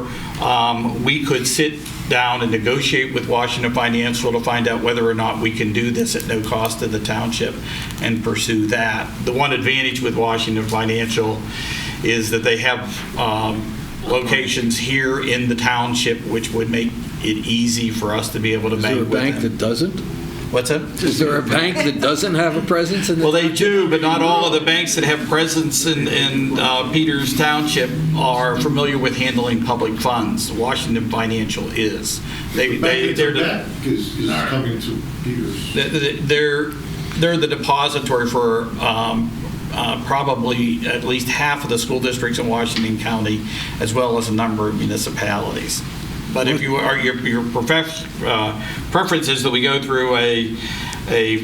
we could sit down and negotiate with Washington Financial to find out whether or not we can do this at no cost to the township and pursue that. The one advantage with Washington Financial is that they have locations here in the township, which would make it easy for us to be able to bank with them. Is there a bank that doesn't? What's that? Is there a bank that doesn't have a presence in the Well, they do, but not all of the banks that have presence in Peters Township are familiar with handling public funds. Washington Financial is. They're coming to Peters. They're the depository for probably at least half of the school districts in Washington County, as well as a number of municipalities. But if you are your preference is that we go through a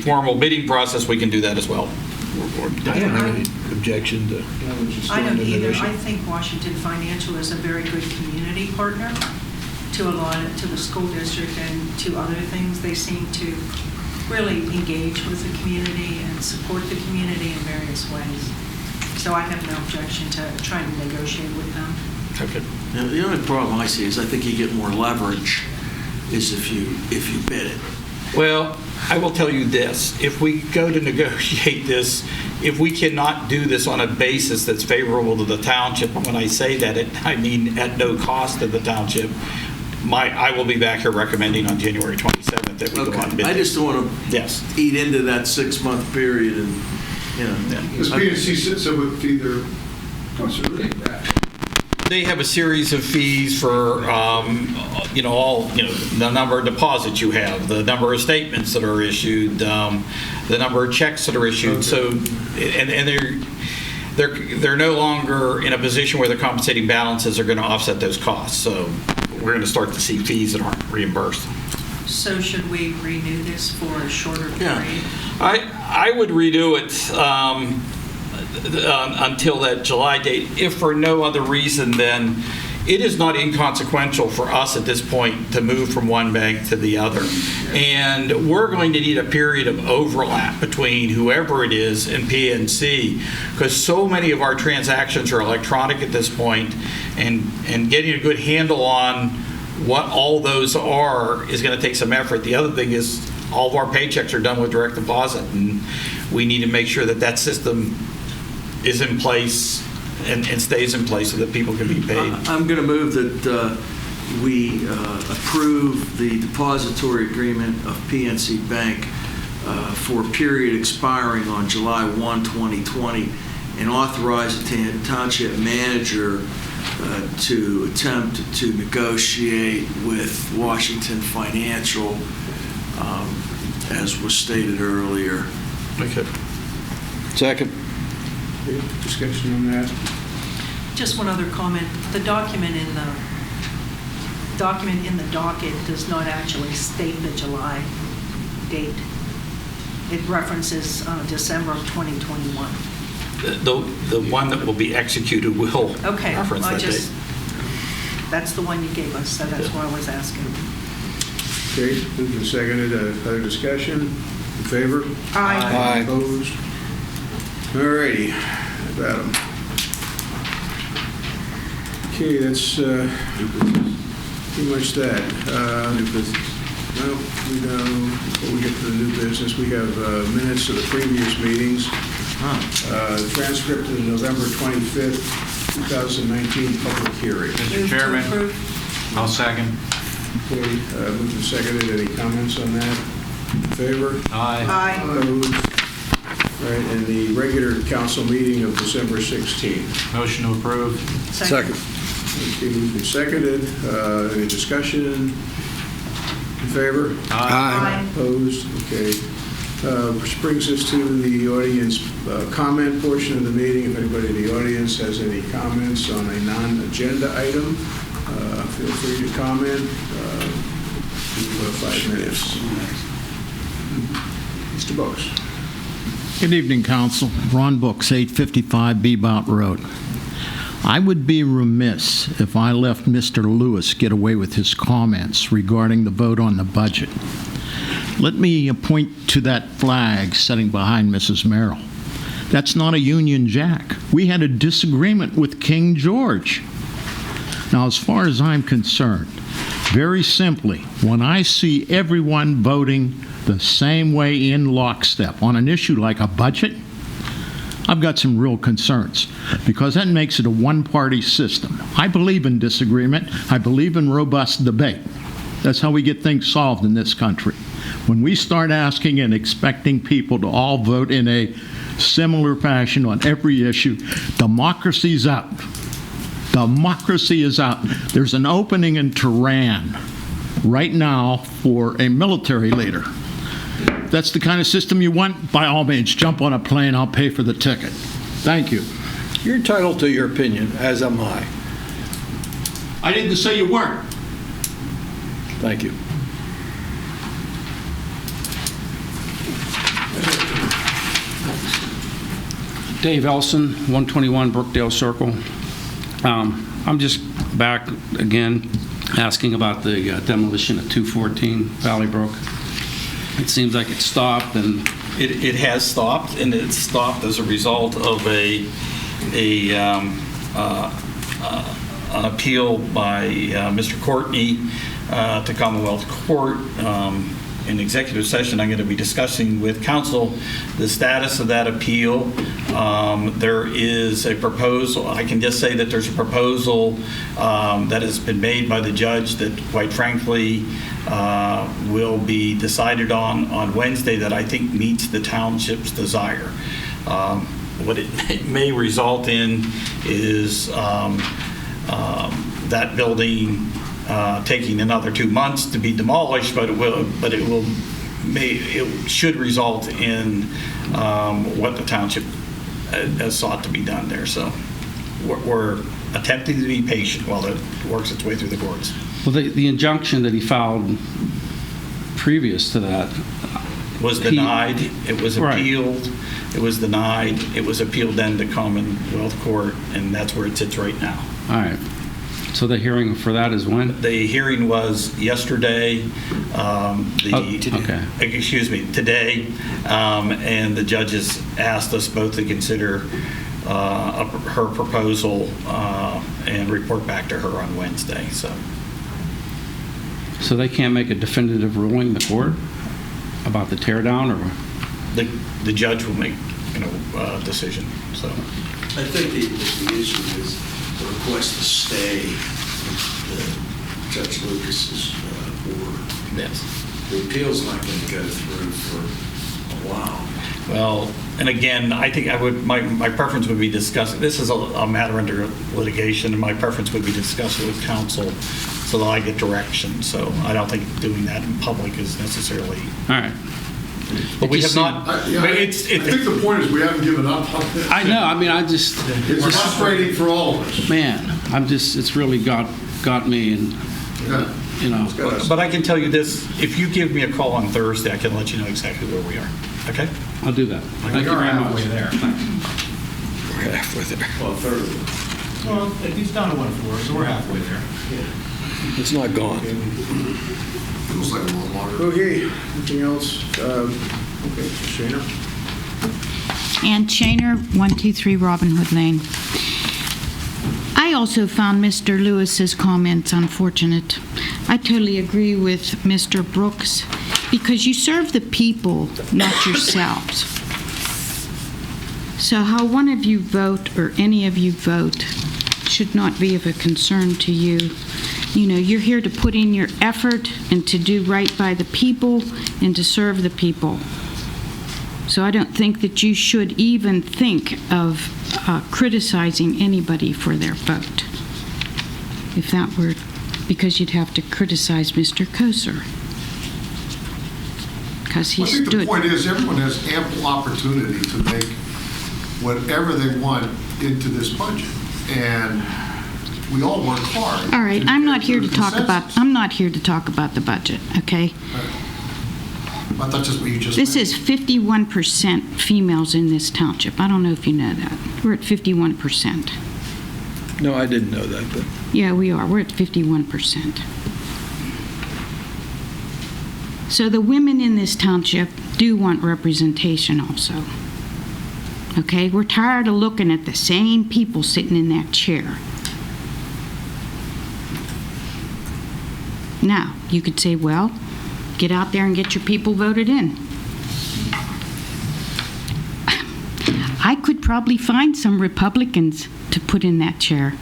formal bidding process, we can do that as well. I don't have any objection to. I don't either. I think Washington Financial is a very good community partner to the school district and to other things. They seem to really engage with the community and support the community in various ways. So I have no objection to trying to negotiate with them. Okay. Now, the only problem I see is I think you get more leverage is if you bid it. Well, I will tell you this. If we go to negotiate this, if we cannot do this on a basis that's favorable to the township, and when I say that, I mean at no cost to the township, I will be back here recommending on January 27th that we go on bid. I just don't want to eat into that 6-month period and, Does PNC sit with either consider that? They have a series of fees for, the number of deposits you have, the number of statements that are issued, the number of checks that are issued. So, and they're no longer in a position where the compensating balances are going to offset those costs. So we're going to start to see fees that aren't reimbursed. So should we renew this for a shorter period? I would redo it until that July date, if for no other reason than it is not inconsequential for us at this point to move from one bank to the other. And we're going to need a period of overlap between whoever it is and PNC, because so many of our transactions are electronic at this point, and getting a good handle on what all those are is going to take some effort. The other thing is all of our paychecks are done with direct deposit, and we need to make sure that that system is in place and stays in place so that people can be paid. I'm going to move that we approve the depository agreement of PNC Bank for a period expiring on July 1, 2020, and authorize the township manager to attempt to negotiate with Washington Financial, as was stated earlier. Okay. Second. Okay, discussion on that? Just one other comment. The document in the docket does not actually state the July date. It references December of 2021. The one that will be executed will Okay, reference that date. that's the one you gave us, so that's why I was asking. Okay, moved and seconded. Other discussion? In favor? Aye. Opposed? All righty. About 'em. Okay, that's pretty much that. Well, before we get to the new business, we have minutes of the previous meetings. Transcript of the November 25th, 2019 public hearing. Mr. Chairman, I'll second. Okay, moved and seconded. Any comments on that? In favor? Aye. Opposed? All right, and the regular council meeting of December 16th. Motion to approve. Second. Okay, moved and seconded. Any discussion? In favor? Aye. Opposed? Okay. Which brings us to the audience comment portion of the meeting. If anybody in the audience has any comments on a non-agenda item, feel free to comment. You have 5 minutes. Mr. Books. Good evening, Council. Ron Books, 855 Bebont Road. I would be remiss if I left Mr. Lewis get away with his comments regarding the vote on the budget. Let me point to that flag sitting behind Mrs. Merrill. That's not a Union Jack. We had a disagreement with King George. Now, as far as I'm concerned, very simply, when I see everyone voting the same way in lockstep on an issue like a budget, I've got some real concerns, because that makes it a one-party system. I believe in disagreement. I believe in robust debate. That's how we get things solved in this country. When we start asking and expecting people to all vote in a similar fashion on every issue, democracy's out. Democracy is out. There's an opening in Tehran right now for a military leader. If that's the kind of system you want, by all means, jump on a plane. I'll pay for the ticket. Thank you. You're entitled to your opinion, as am I. I didn't say you weren't. Thank you. Dave Elson, 121 Brookdale Circle. I'm just back again asking about the demolition of 214 Valley Brook. It seems like it stopped, and It has stopped, and it's stopped as a result of an appeal by Mr. Courtney to Commonwealth Court. In executive session, I'm going to be discussing with council the status of that appeal. There is a proposal. I can just say that there's a proposal that has been made by the judge that, quite frankly, will be decided on Wednesday, that I think meets the township's desire. What it may result in is that building taking another 2 months to be demolished, but it should result in what the township has sought to be done there. So we're attempting to be patient while it works its way through the courts. well, the injunction that he filed previous to that Was denied. It was Right. appealed. It was denied. It was appealed then to Commonwealth Court, and that's where it sits right now. All right. So the hearing for that is when? The hearing was yesterday, okay. Excuse me, today, and the judges asked us both to consider her proposal and report back to her on Wednesday. So they can't make a definitive ruling, the court, about the tear down, or? The judge will make a decision. So I think the issue is the request to stay Judge Lucas's order. yes. The appeal's not going to go through for a while. Well, and again, I think my preference would be discussing, this is a matter under litigation, and my preference would be discuss it with counsel so that I get direction. So I don't think doing that in public is necessarily. All right. But we have not. I think the point is we haven't given up on this. I know. I mean, It's frustrating for all of us. Man, it's really got me, and you know. But I can tell you this: if you give me a call on Thursday, I can let you know exactly where we are. Okay? I'll do that. Thank you very much. There. We're halfway there. Well, third. Well, he's down to 1-4, so we're halfway there. It's not gone. Feels like a little longer. Okay, anything else? Okay, Shana? Ann Shaner, 123 Robin Hood Lane. I also found Mr. Lewis's comments unfortunate. I totally agree with Mr. Brooks, because you serve the people, not yourselves. So how one of you vote or any of you vote should not be of a concern to you. You know, you're here to put in your effort and to do right by the people and to serve the people. So I don't think that you should even think of criticizing anybody for their vote. If that were, because you'd have to criticize Mr. Koser. Because he I think stood. the point is everyone has ample opportunity to make whatever they want into this budget. And we all work hard. All right, I'm not here to talk about. consensus. I'm not here to talk about the budget. Okay. I thought just what you just This meant. is 51% females in this township. I don't know if you know that. We're at 51%. No, I didn't know that, but Yeah, we are. We're at 51%. So the women in this township do want representation also. Okay? We're tired of looking at the same people sitting in that chair. Now, you could say, well, get out there and get your people voted in. I could probably find some Republicans to put in that chair,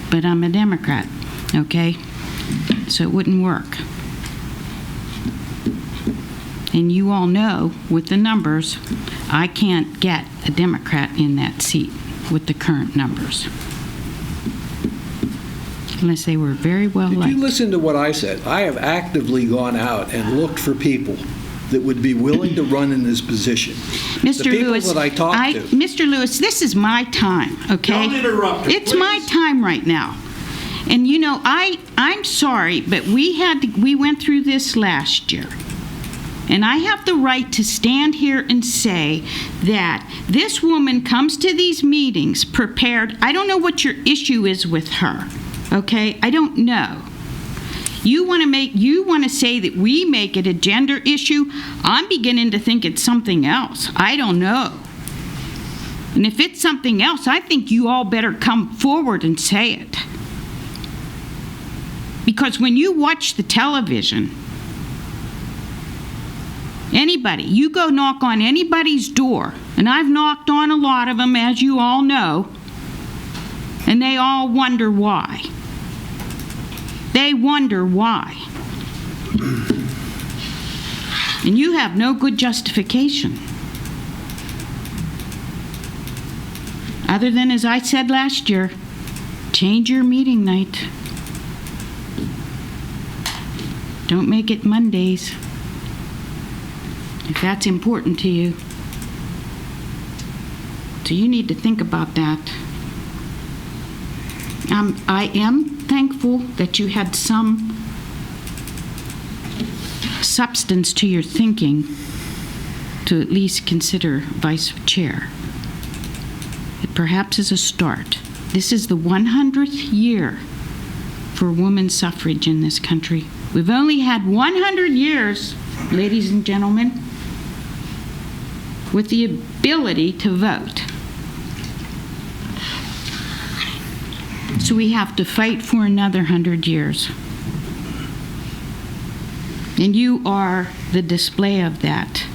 but I'm a Democrat, okay? So it wouldn't work. And you all know, with the numbers, I can't get a Democrat in that seat with the current numbers. Unless they were very well did liked. you listen to what I said? I have actively gone out and looked for people that would be willing to run in this position. Mr. The people Lewis, that I talked to. Mr. Lewis, this is my time, okay? Don't interrupt her, It's my time right now. And you know, I'm sorry, but we went through this last year. And I have the right to stand here and say that this woman comes to these meetings prepared. I don't know what your issue is with her, okay? I don't know. You want to say that we make it a gender issue? I'm beginning to think it's something else. I don't know. And if it's something else, I think you all better come forward and say it. Because when you watch the television, anybody, you go knock on anybody's door, and I've knocked on a lot of them, as you all know, and they all wonder why. They wonder why. And you have no good justification. Other than, as I said last year, change your meeting night. Don't make it Mondays, if that's important to you. So you need to think about that. I am thankful that you had some substance to your thinking to at least consider vice chair. It perhaps is a start. This is the 100th year for women's suffrage in this country. We've only had 100 years, ladies and gentlemen, with the ability to vote. So we have to fight for another 100 years. And you are the display of that.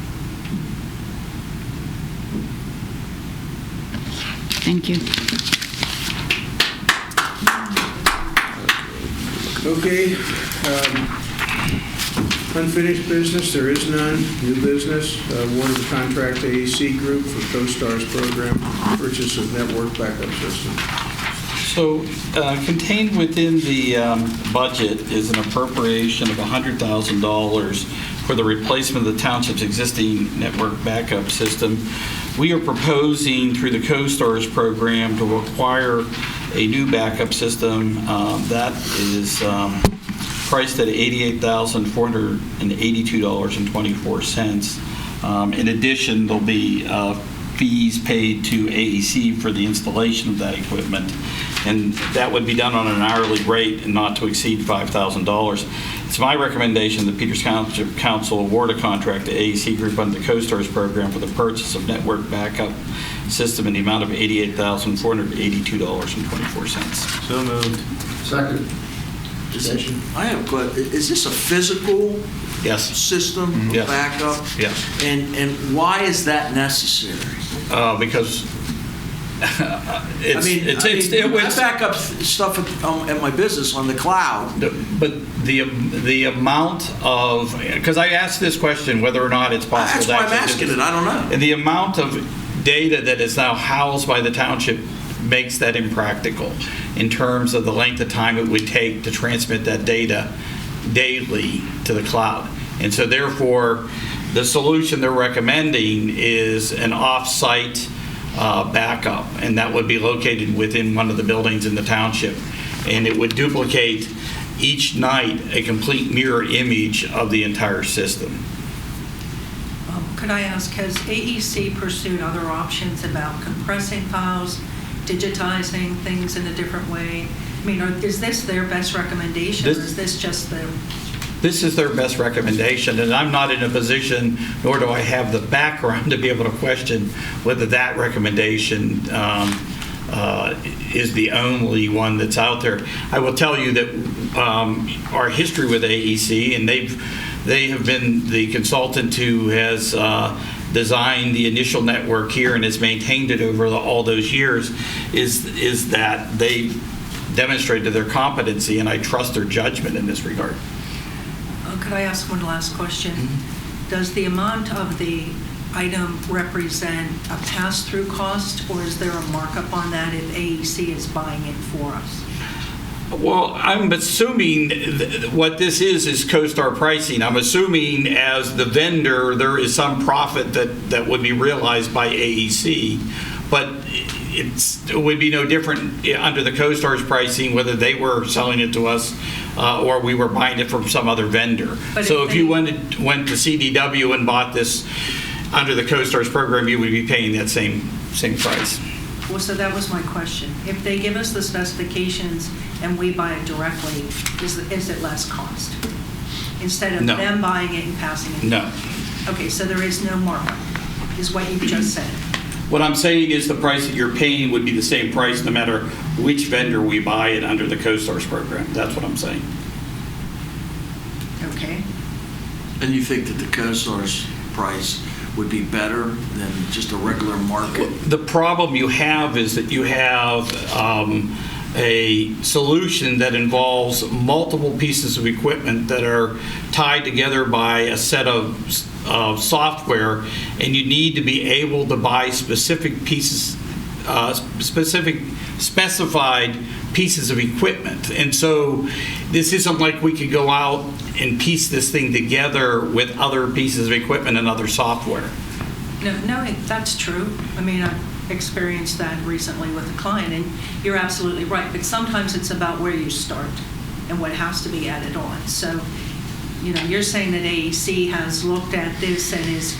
Thank you. Okay. Unfinished business, there is none. New business, award of the contract to AEC Group for CoStar's program, purchase of network backup system. So contained within the budget is an appropriation of $100,000 for the replacement of the township's existing network backup system. We are proposing through the CoStar's program to acquire a new backup system that is priced at $88,482.24. In addition, there'll be fees paid to AEC for the installation of that equipment, and that would be done on an hourly rate and not to exceed $5,000. It's my recommendation that Peters Township Council award a contract to AEC Group under the CoStar's program for the purchase of network backup system in the amount of $88,482.24. So moved. Second. I have a question. Is this a physical system Yes. backup? Yes. And why is that necessary? Because I back up stuff at my business on the cloud. But the amount of, because I asked this question whether or not it's possible. That's why I'm asking it. I don't know. And the amount of data that is now housed by the township makes that impractical in terms of the length of time it would take to transmit that data daily to the cloud. And so therefore, the solution they're recommending is an off-site backup, and that would be located within one of the buildings in the township. And it would duplicate each night a complete mirror image of the entire system. Could I ask, has AEC pursued other options about compressing files, digitizing things in a different way? I mean, is this their best recommendation, or is this just the... This is their best recommendation, and I'm not in a position, nor do I have the background to be able to question whether that recommendation is the only one that's out there. I will tell you that our history with AEC, and they have been the consultant who has designed the initial network here and has maintained it over all those years, is that they demonstrated their competency, and I trust their judgment in this regard. Could I ask one last question? Does the amount of the item represent a pass-through cost, or is there a markup on that if AEC is buying it for us? Well, I'm assuming what this is CoStar pricing. I'm assuming as the vendor, there is some profit that would be realized by AEC, but it would be no different under the CoStar's pricing whether they were selling it to us or we were buying it from some other vendor. But so if you went to CDW and bought this under the CoStar's program, you would be paying that same price. Well, so that was my question. If they give us the specifications and we buy it directly, is it less cost? Instead of them buying it and passing it? No. Okay, so there is no markup, is what you just said. What I'm saying is the price that you're paying would be the same price no matter which vendor we buy it under the CoStar's program. That's what I'm saying. Okay. And you think that the CoStar's price would be better than just a regular market? Well, the problem you have is that you have a solution that involves multiple pieces of equipment that are tied together by a set of software, and you need to be able to buy specific pieces, specified pieces of equipment. And so this isn't like we could go out and piece this thing together with other pieces of equipment and other software. No, that's true. I mean, I've experienced that recently with a client, and you're absolutely right. But sometimes it's about where you start and what has to be added on. So, you're saying that AEC has looked at this and is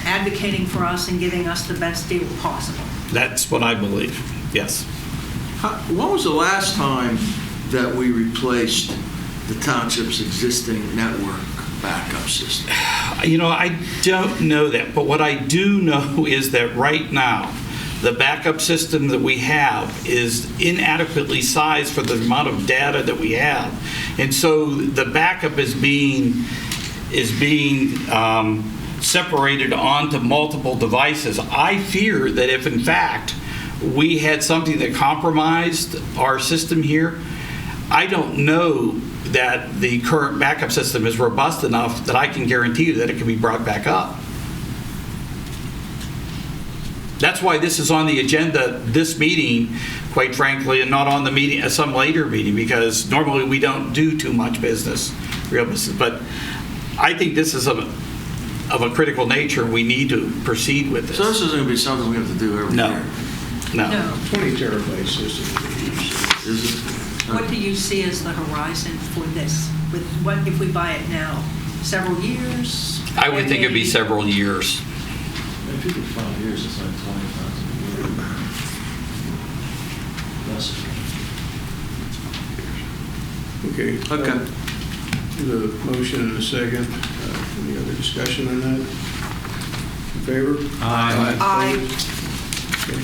advocating for us and giving us the best deal possible. That's what I believe, yes. When was the last time that we replaced the township's existing network backup system? I don't know that, but what I do know is that right now, the backup system that we have is inadequately sized for the amount of data that we have. And so the backup is being separated onto multiple devices. I fear that if in fact we had something that compromised our system here, I don't know that the current backup system is robust enough that I can guarantee you that it can be brought back up. That's why this is on the agenda, this meeting, quite frankly, and not on the meeting, some later meeting, because normally we don't do too much business, real business. But I think this is of a critical nature. We need to proceed with this. So this isn't going to be something we have to do every year? No. 20 terabyte system. Is it? What do you see as the horizon for this? With what if we buy it now? Several years? I would think it'd be several years. If you could 5 years, it's like 20,000 a year. Less. Okay. Okay. The motion and a second. Any other discussion on that? In favor? Aye. Okay.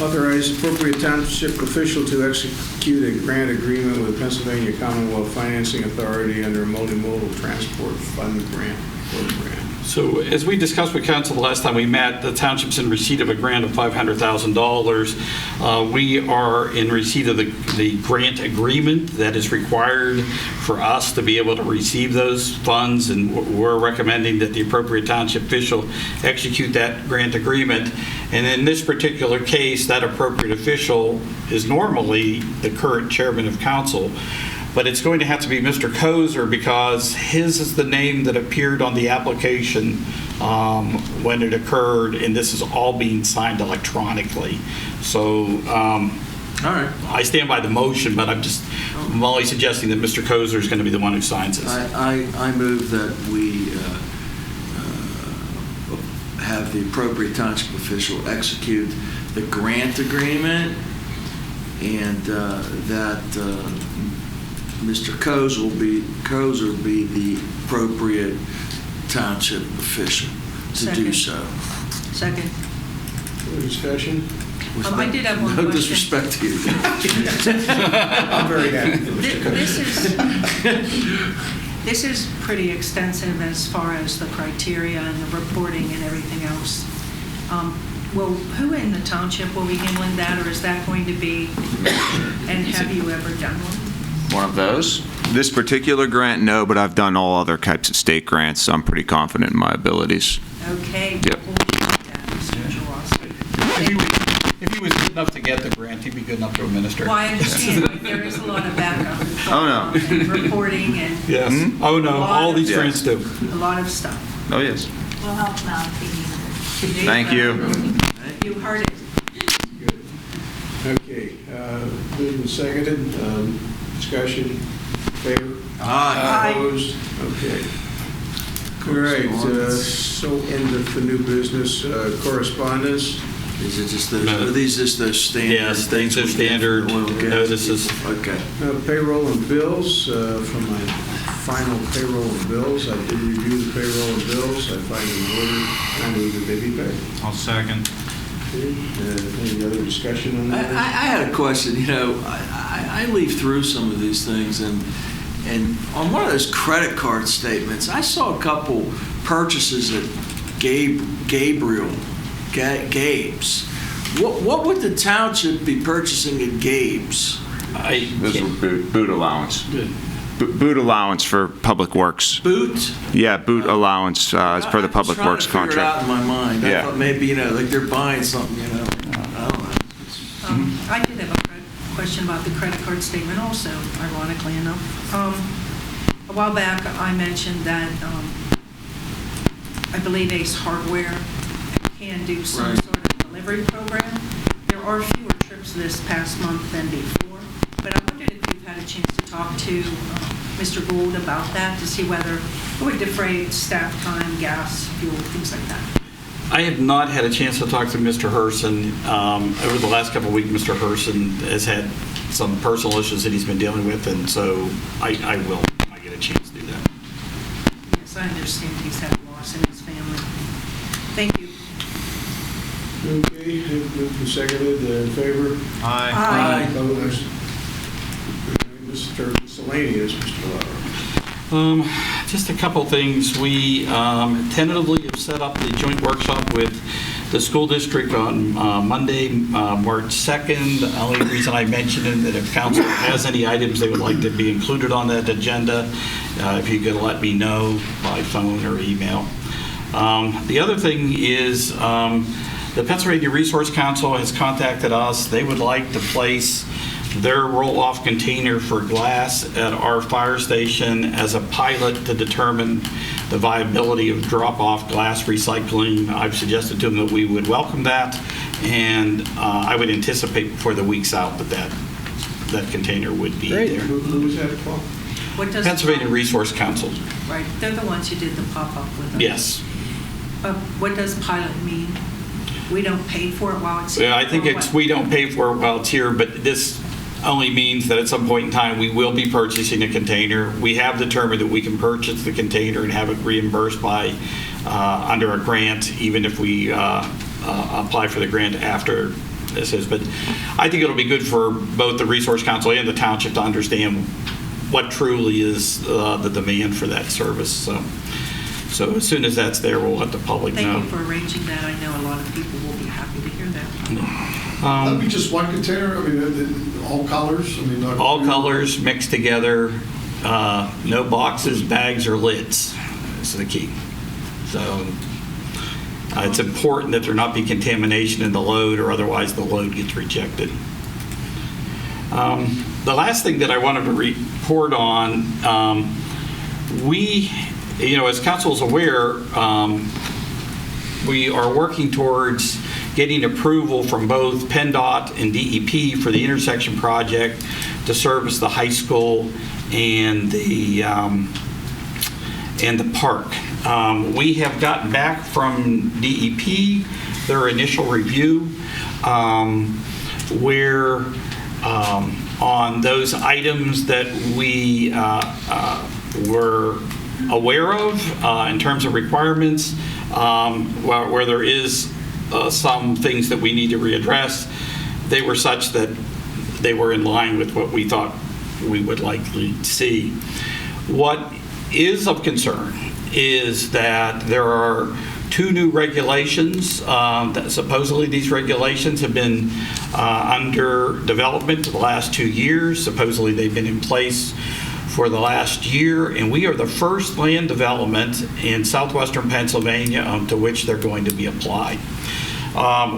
Authorize appropriate township official to execute a grant agreement with Pennsylvania Commonwealth Financing Authority under a multimodal transport fund grant program. So as we discussed with council the last time we met, the township's in receipt of a grant of $500,000. We are in receipt of the grant agreement that is required for us to be able to receive those funds, and we're recommending that the appropriate township official execute that grant agreement. And in this particular case, that appropriate official is normally the current chairman of council. But it's going to have to be Mr. Kozer because his is the name that appeared on the application when it occurred, and this is all being signed electronically. So all right. I stand by the motion, but I'm only suggesting that Mr. Kozer is going to be the one who signs this. I move that we have the appropriate township official execute the grant agreement, and that Mr. Kozer will be the appropriate township official to do so. Second. Any discussion? I did have one No question. disrespect to you. I'm very happy for Mr. This is pretty extensive as far as the criteria and the reporting and everything else. Who in the township will be handling that, or is that going to be, and have you ever done one? One of those? This particular grant, no, but I've done all other types of state grants, so I'm pretty confident in my abilities. Okay. Yep. If he was good enough to get the grant, he'd be good enough to administer. Well, I understand, but there is a lot of backup. Oh, no. And reporting and. Yes. Oh, no. All these Yes. grants do. A lot of stuff. Oh, yes. We'll help them out if they need it. Thank you. You heard it. Okay, moved and seconded. Discussion, favor? Aye. Opposed? Okay. All right, so end of the new business correspondence. Is it just those, are these just those standard Yes, things? things are we get standard for oil and gas notices. people? Okay. Payroll and bills, from my final payroll and bills. I did review the payroll and bills. I find them in order. I move that they be paid. I'll second. Any other discussion on I that? had a question. You know, I leaf through some of these things, and on one of those credit card statements, I saw a couple purchases at Gabe's. What would the township be purchasing at Gabe's? This is boot allowance. Boot allowance for Public Works. Boot? Yeah, boot allowance as per the Public Works I'm trying to figure it out contract. in my mind. I Yeah. thought maybe, like they're buying something, I don't know. I did have a question about the credit card statement also, ironically enough. A while back, I mentioned that I believe Ace Hardware can do some Right. sort of delivery program. There are fewer trips this past month than before, but I wondered if you've had a chance to talk to Mr. Gould about that to see whether it would defray staff time, gas, fuel, things like that. I have not had a chance to talk to Mr. Herson. Over the last couple of weeks, Mr. Herson has had some personal issues that he's been dealing with, and so I will, when I get a chance to do that. Yes, I understand he's had loss in his family. Thank you. Okay, moved and seconded. In favor? Aye. Aye. Opposed? Mr. Miscellaneous, Mr. Lauer. Just a couple things. We tentatively have set up the joint workshop with the school district on Monday, March 2nd. The only reason I mentioned it, that if council has any items they would like to be included on that agenda, if you could let me know by phone or email. The other thing is the Pennsylvania Resource Council has contacted us. They would like to place their roll-off container for glass at our fire station as a pilot to determine the viability of drop-off glass recycling. I've suggested to them that we would welcome that, and I would anticipate before the week's out that container would be there. Who was that from? What does Pennsylvania Resource Council. Right, they're the ones who did the pop-up with us. Yes. What does pilot mean? We don't pay for it while it's here? Yeah, I think it's we don't pay for it while it's here, but this only means that at some point in time we will be purchasing a container. We have determined that we can purchase the container and have it reimbursed by under a grant, even if we apply for the grant after this is. But I think it'll be good for both the Resource Council and the Township to understand what truly is the demand for that service. So as soon as that's there, we'll let the public know. Thank you for arranging that. I know a lot of people will be happy to hear that. That'd be just one container? I mean, all colors? I mean, all colors mixed together, no boxes, bags, or lids. That's the key. So it's important that there not be contamination in the load, or otherwise the load gets rejected. The last thing that I wanted to report on, as council is aware, we are working towards getting approval from both PennDOT and DEP for the intersection project to service the high school and the park. We have gotten back from DEP their initial review, where on those items that we were aware of in terms of requirements, where there is some things that we need to readdress, they were such that they were in line with what we thought we would likely see. What is of concern is that there are 2 new regulations. That supposedly these regulations have been under development for the last 2 years. Supposedly they've been in place for the last year, and we are the first land development in southwestern Pennsylvania to which they're going to be applied.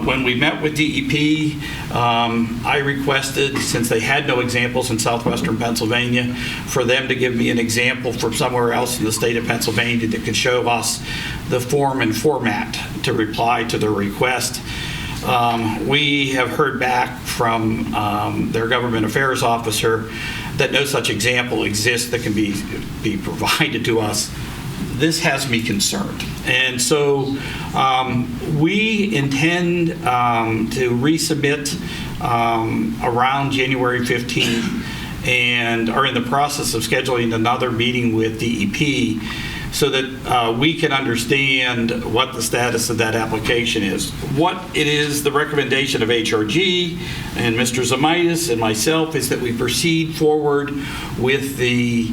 When we met with DEP, I requested, since they had no examples in southwestern Pennsylvania, for them to give me an example from somewhere else in the state of Pennsylvania that could show us the form and format to reply to their request. We have heard back from their government affairs officer that no such example exists that can be provided to us. This has me concerned. And so we intend to resubmit around January 15th and are in the process of scheduling another meeting with DEP so that we can understand what the status of that application is. What it is, the recommendation of HRG and Mr. Zemaitis and myself is that we proceed forward with the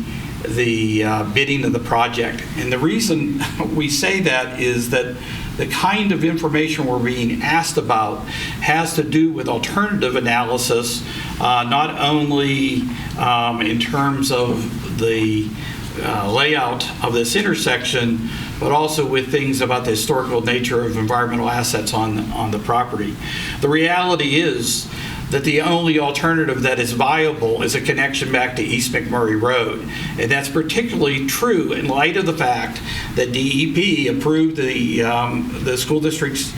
bidding of the project. And the reason we say that is that the kind of information we're being asked about has to do with alternative analysis, not only in terms of the layout of this intersection, but also with things about the historical nature of environmental assets on the property. The reality is that the only alternative that is viable is a connection back to East McMurray Road. And that's particularly true in light of the fact that DEP approved the school district's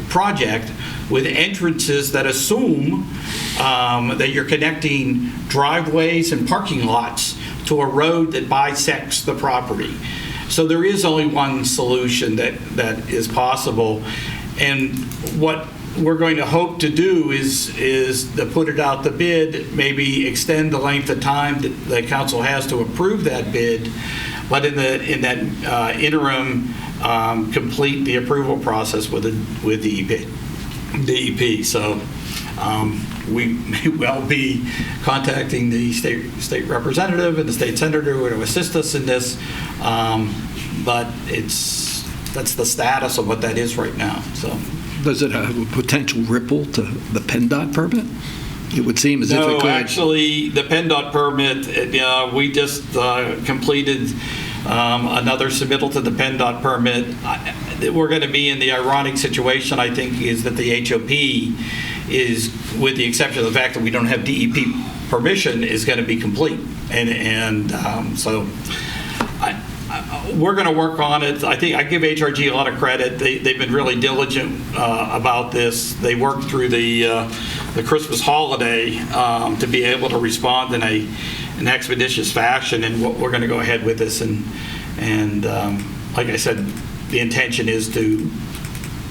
project with entrances that assume that you're connecting driveways and parking lots to a road that bisects the property. So there is only one solution that is possible. And what we're going to hope to do is to put it out the bid, maybe extend the length of time that the council has to approve that bid, but in that interim, complete the approval process with DEP. So We may well be contacting the state representative and the state senator to assist us in this, but that's the status of what that is right now. So, does it have a potential ripple to the PennDOT permit? It would seem as if it could. No, actually, the PennDOT permit, we just completed another submittal to the PennDOT permit. We're going to be in the ironic situation, I think, is that the HOP is, with the exception of the fact that we don't have DEP permission, is going to be complete. So we're going to work on it. I think I give HRG a lot of credit. They've been really diligent about this. They worked through the Christmas holiday to be able to respond in an expeditious fashion, and we're going to go ahead with this. And like I said, the intention is to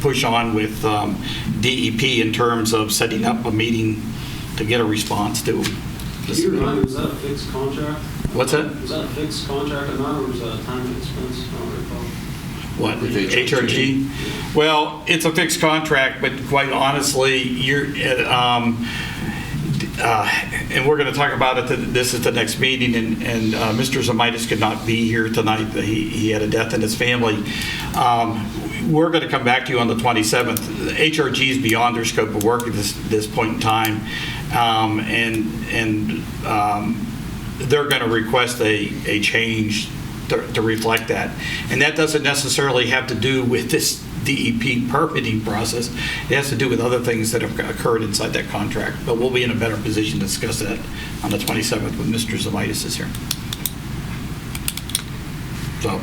push on with DEP in terms of setting up a meeting to get a response to this. Do you remind, was that a fixed contract? What's that? Was that a fixed contract amount, or was that a time and expense? I don't recall. What, HRG? Well, it's a fixed contract, but quite honestly, and we're going to talk about it. This is the next meeting, and Mr. Zamitis could not be here tonight. He had a death in his family. We're going to come back to you on the 27th. HRG is beyond their scope of work at this point in time, and they're going to request a change to reflect that. And that doesn't necessarily have to do with this DEP permitting process. It has to do with other things that have occurred inside that contract. But we'll be in a better position to discuss that on the 27th when Mr. Zamitis is here. So,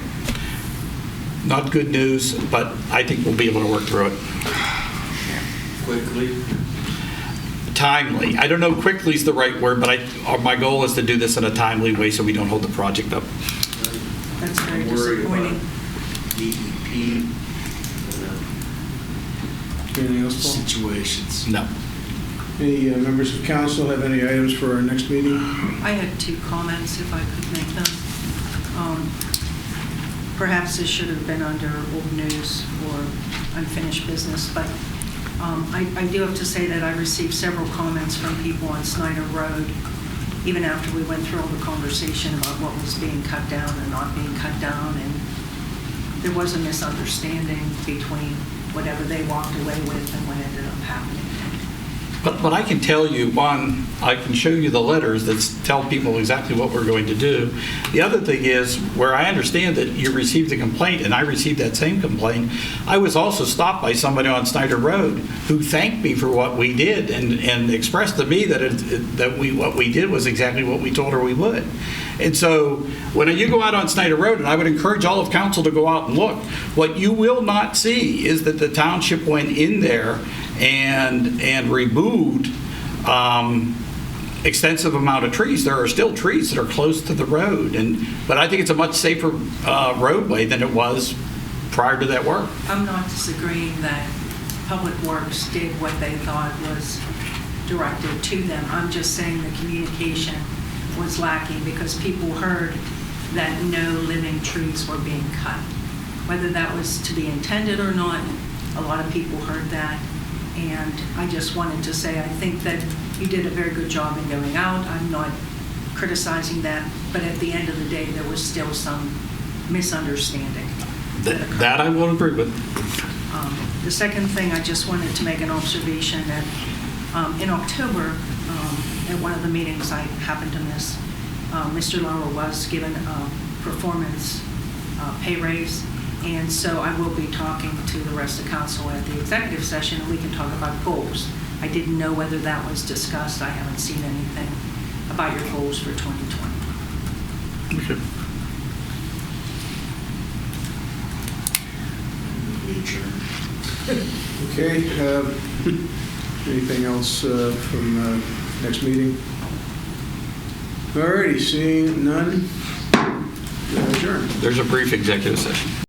not good news, but I think we'll be able to work through it. Quickly? Timely. I don't know if quickly is the right word, but my goal is to do this in a timely way so we don't hold the project up. That's very disappointing. DEP Anything else, Paul? situations. No. Any members of council have any items for our next meeting? I had 2 comments, if I could make them. Perhaps this should have been under old news or unfinished business, but I do have to say that I received several comments from people on Snyder Road, even after we went through all the conversation about what was being cut down and not being cut down, and there was a misunderstanding between whatever they walked away with and what ended up happening. But I can tell you, one, I can show you the letters that tell people exactly what we're going to do. The other thing is, where I understand that you received a complaint, and I received that same complaint, I was also stopped by somebody on Snyder Road who thanked me for what we did and expressed to me that what we did was exactly what we told her we would. And so when you go out on Snyder Road, and I would encourage all of council to go out and look, what you will not see is that the township went in there and removed extensive amount of trees. There are still trees that are close to the road, but I think it's a much safer roadway than it was prior to that work. I'm not disagreeing that Public Works did what they thought was directed to them. I'm just saying the communication was lacking because people heard that no living trees were being cut. Whether that was to be intended or not, a lot of people heard that. And I just wanted to say, I think that you did a very good job in going out. I'm not criticizing that, but at the end of the day, there was still some misunderstanding. That I will agree with. The second thing, I just wanted to make an observation that in October, at one of the meetings I happened to miss, Mr. Lowell was given a performance pay raise. And so I will be talking to the rest of council at the executive session, and we can talk about goals. I didn't know whether that was discussed. I haven't seen anything about your goals for 2020. Okay. Anything else from next meeting? All righty, seeing none, adjourn. There's a brief executive session.